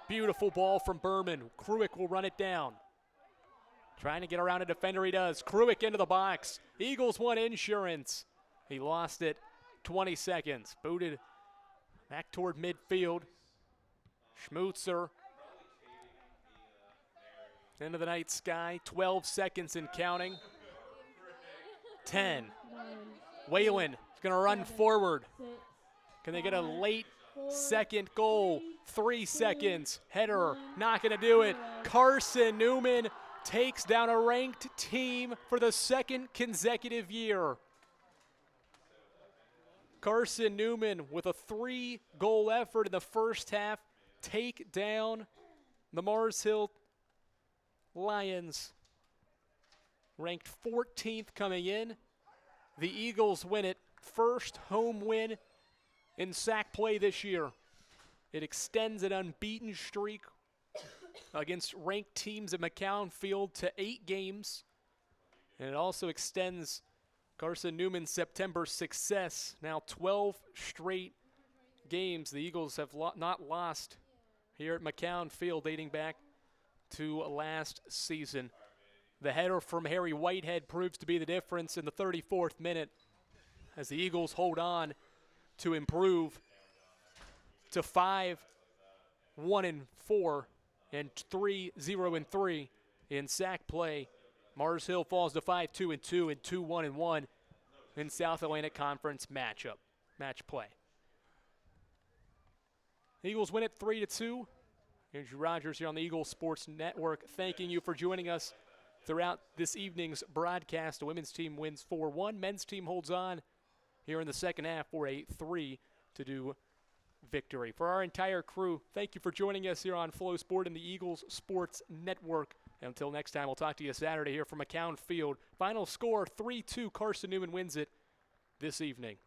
Beautiful ball from Berman. Kruick will run it down. Trying to get around a defender, he does. Kruick into the box. Eagles want insurance. He lost it. 20 seconds. Booted back toward midfield. Schmutzer. Into the night sky. 12 seconds and counting. 10. Whalen is going to run forward. Can they get a late second goal? 3 seconds. Header. Not going to do it. Carson-Newman takes down a ranked team for the second consecutive year. Carson-Newman with a 3-goal effort in the first half take down the Mars Hill Lions. Ranked 14th coming in. The Eagles win it. First home win in sack play this year. It extends an unbeaten streak against ranked teams at McCown Field to 8 games. And it also extends Carson-Newman's September success. Now 12 straight games the Eagles have not lost here at McCown Field dating back to last season. The header from Harry Whitehead proves to be the difference in the 34th minute as the Eagles hold on to improve to 5-1-4 and 3-0-3 in sack play. Mars Hill falls to 5-2-2 and 2-1-1 in South Atlantic Conference match play. Eagles win it 3-2. Andrew Rogers here on the Eagles Sports Network, thanking you for joining us throughout this evening's broadcast. The women's team wins 4-1. Men's team holds on here in the second half for a 3-2 victory. For our entire crew, thank you for joining us here on Flow Sport and the Eagles Sports Network. Until next time, we'll talk to you Saturday here from McCown Field. Final score, 3-2. Carson-Newman wins it this evening.